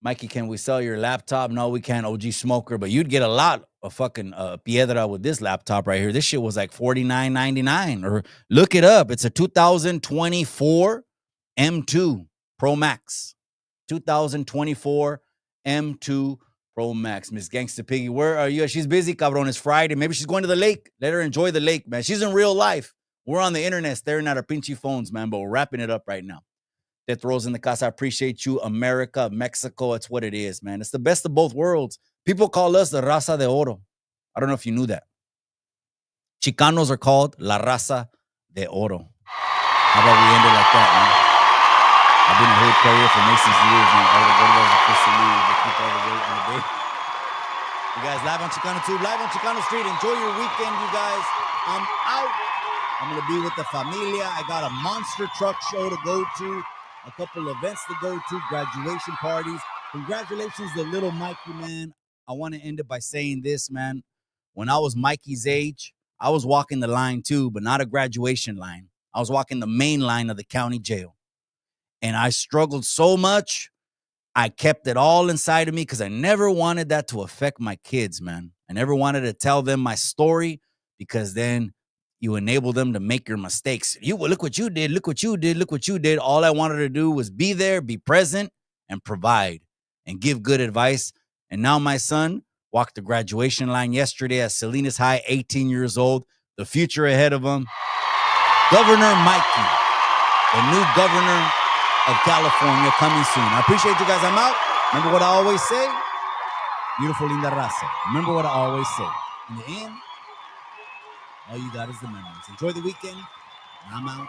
Mikey, can we sell your laptop? No, we can't, OG Smoker. But you'd get a lot of fucking piedra with this laptop right here. This shit was like $49.99. Or look it up. It's a 2024 M2 Pro Max. 2024 M2 Pro Max. Miss Gangsta Piggy, where are you? She's busy, cabron. It's Friday. Maybe she's going to the lake. Let her enjoy the lake, man. She's in real life. We're on the internet staring at our pinchy phones, man, but we're wrapping it up right now. Death Rose in the casa. I appreciate you. America, Mexico. It's what it is, man. It's the best of both worlds. People call us the Raza de Oro. I don't know if you knew that. Chicanos are called La Raza de Oro. How about we end it like that, man? I've been a hood player for Mason's years, man. All the girls are supposed to leave. They keep all the weight on the day. You guys, live on Chicano Tube, live on Chicano Street. Enjoy your weekend, you guys. I'm out. I'm going to be with the familia. I got a monster truck show to go to, a couple events to go to, graduation parties. Congratulations to little Mikey, man. I want to end it by saying this, man. When I was Mikey's age, I was walking the line too, but not a graduation line. I was walking the main line of the county jail. And I struggled so much, I kept it all inside of me because I never wanted that to affect my kids, man. I never wanted to tell them my story because then you enable them to make your mistakes. Look what you did, look what you did, look what you did. All I wanted to do was be there, be present, and provide and give good advice. And now my son walked the graduation line yesterday at Salinas High, 18 years old. The future ahead of him. Governor Mikey, the new governor of California, coming soon. I appreciate you guys. I'm out. Remember what I always say? Beautiful linda raza. Remember what I always say. In the end, all you got is the memories. Enjoy the weekend. I'm out.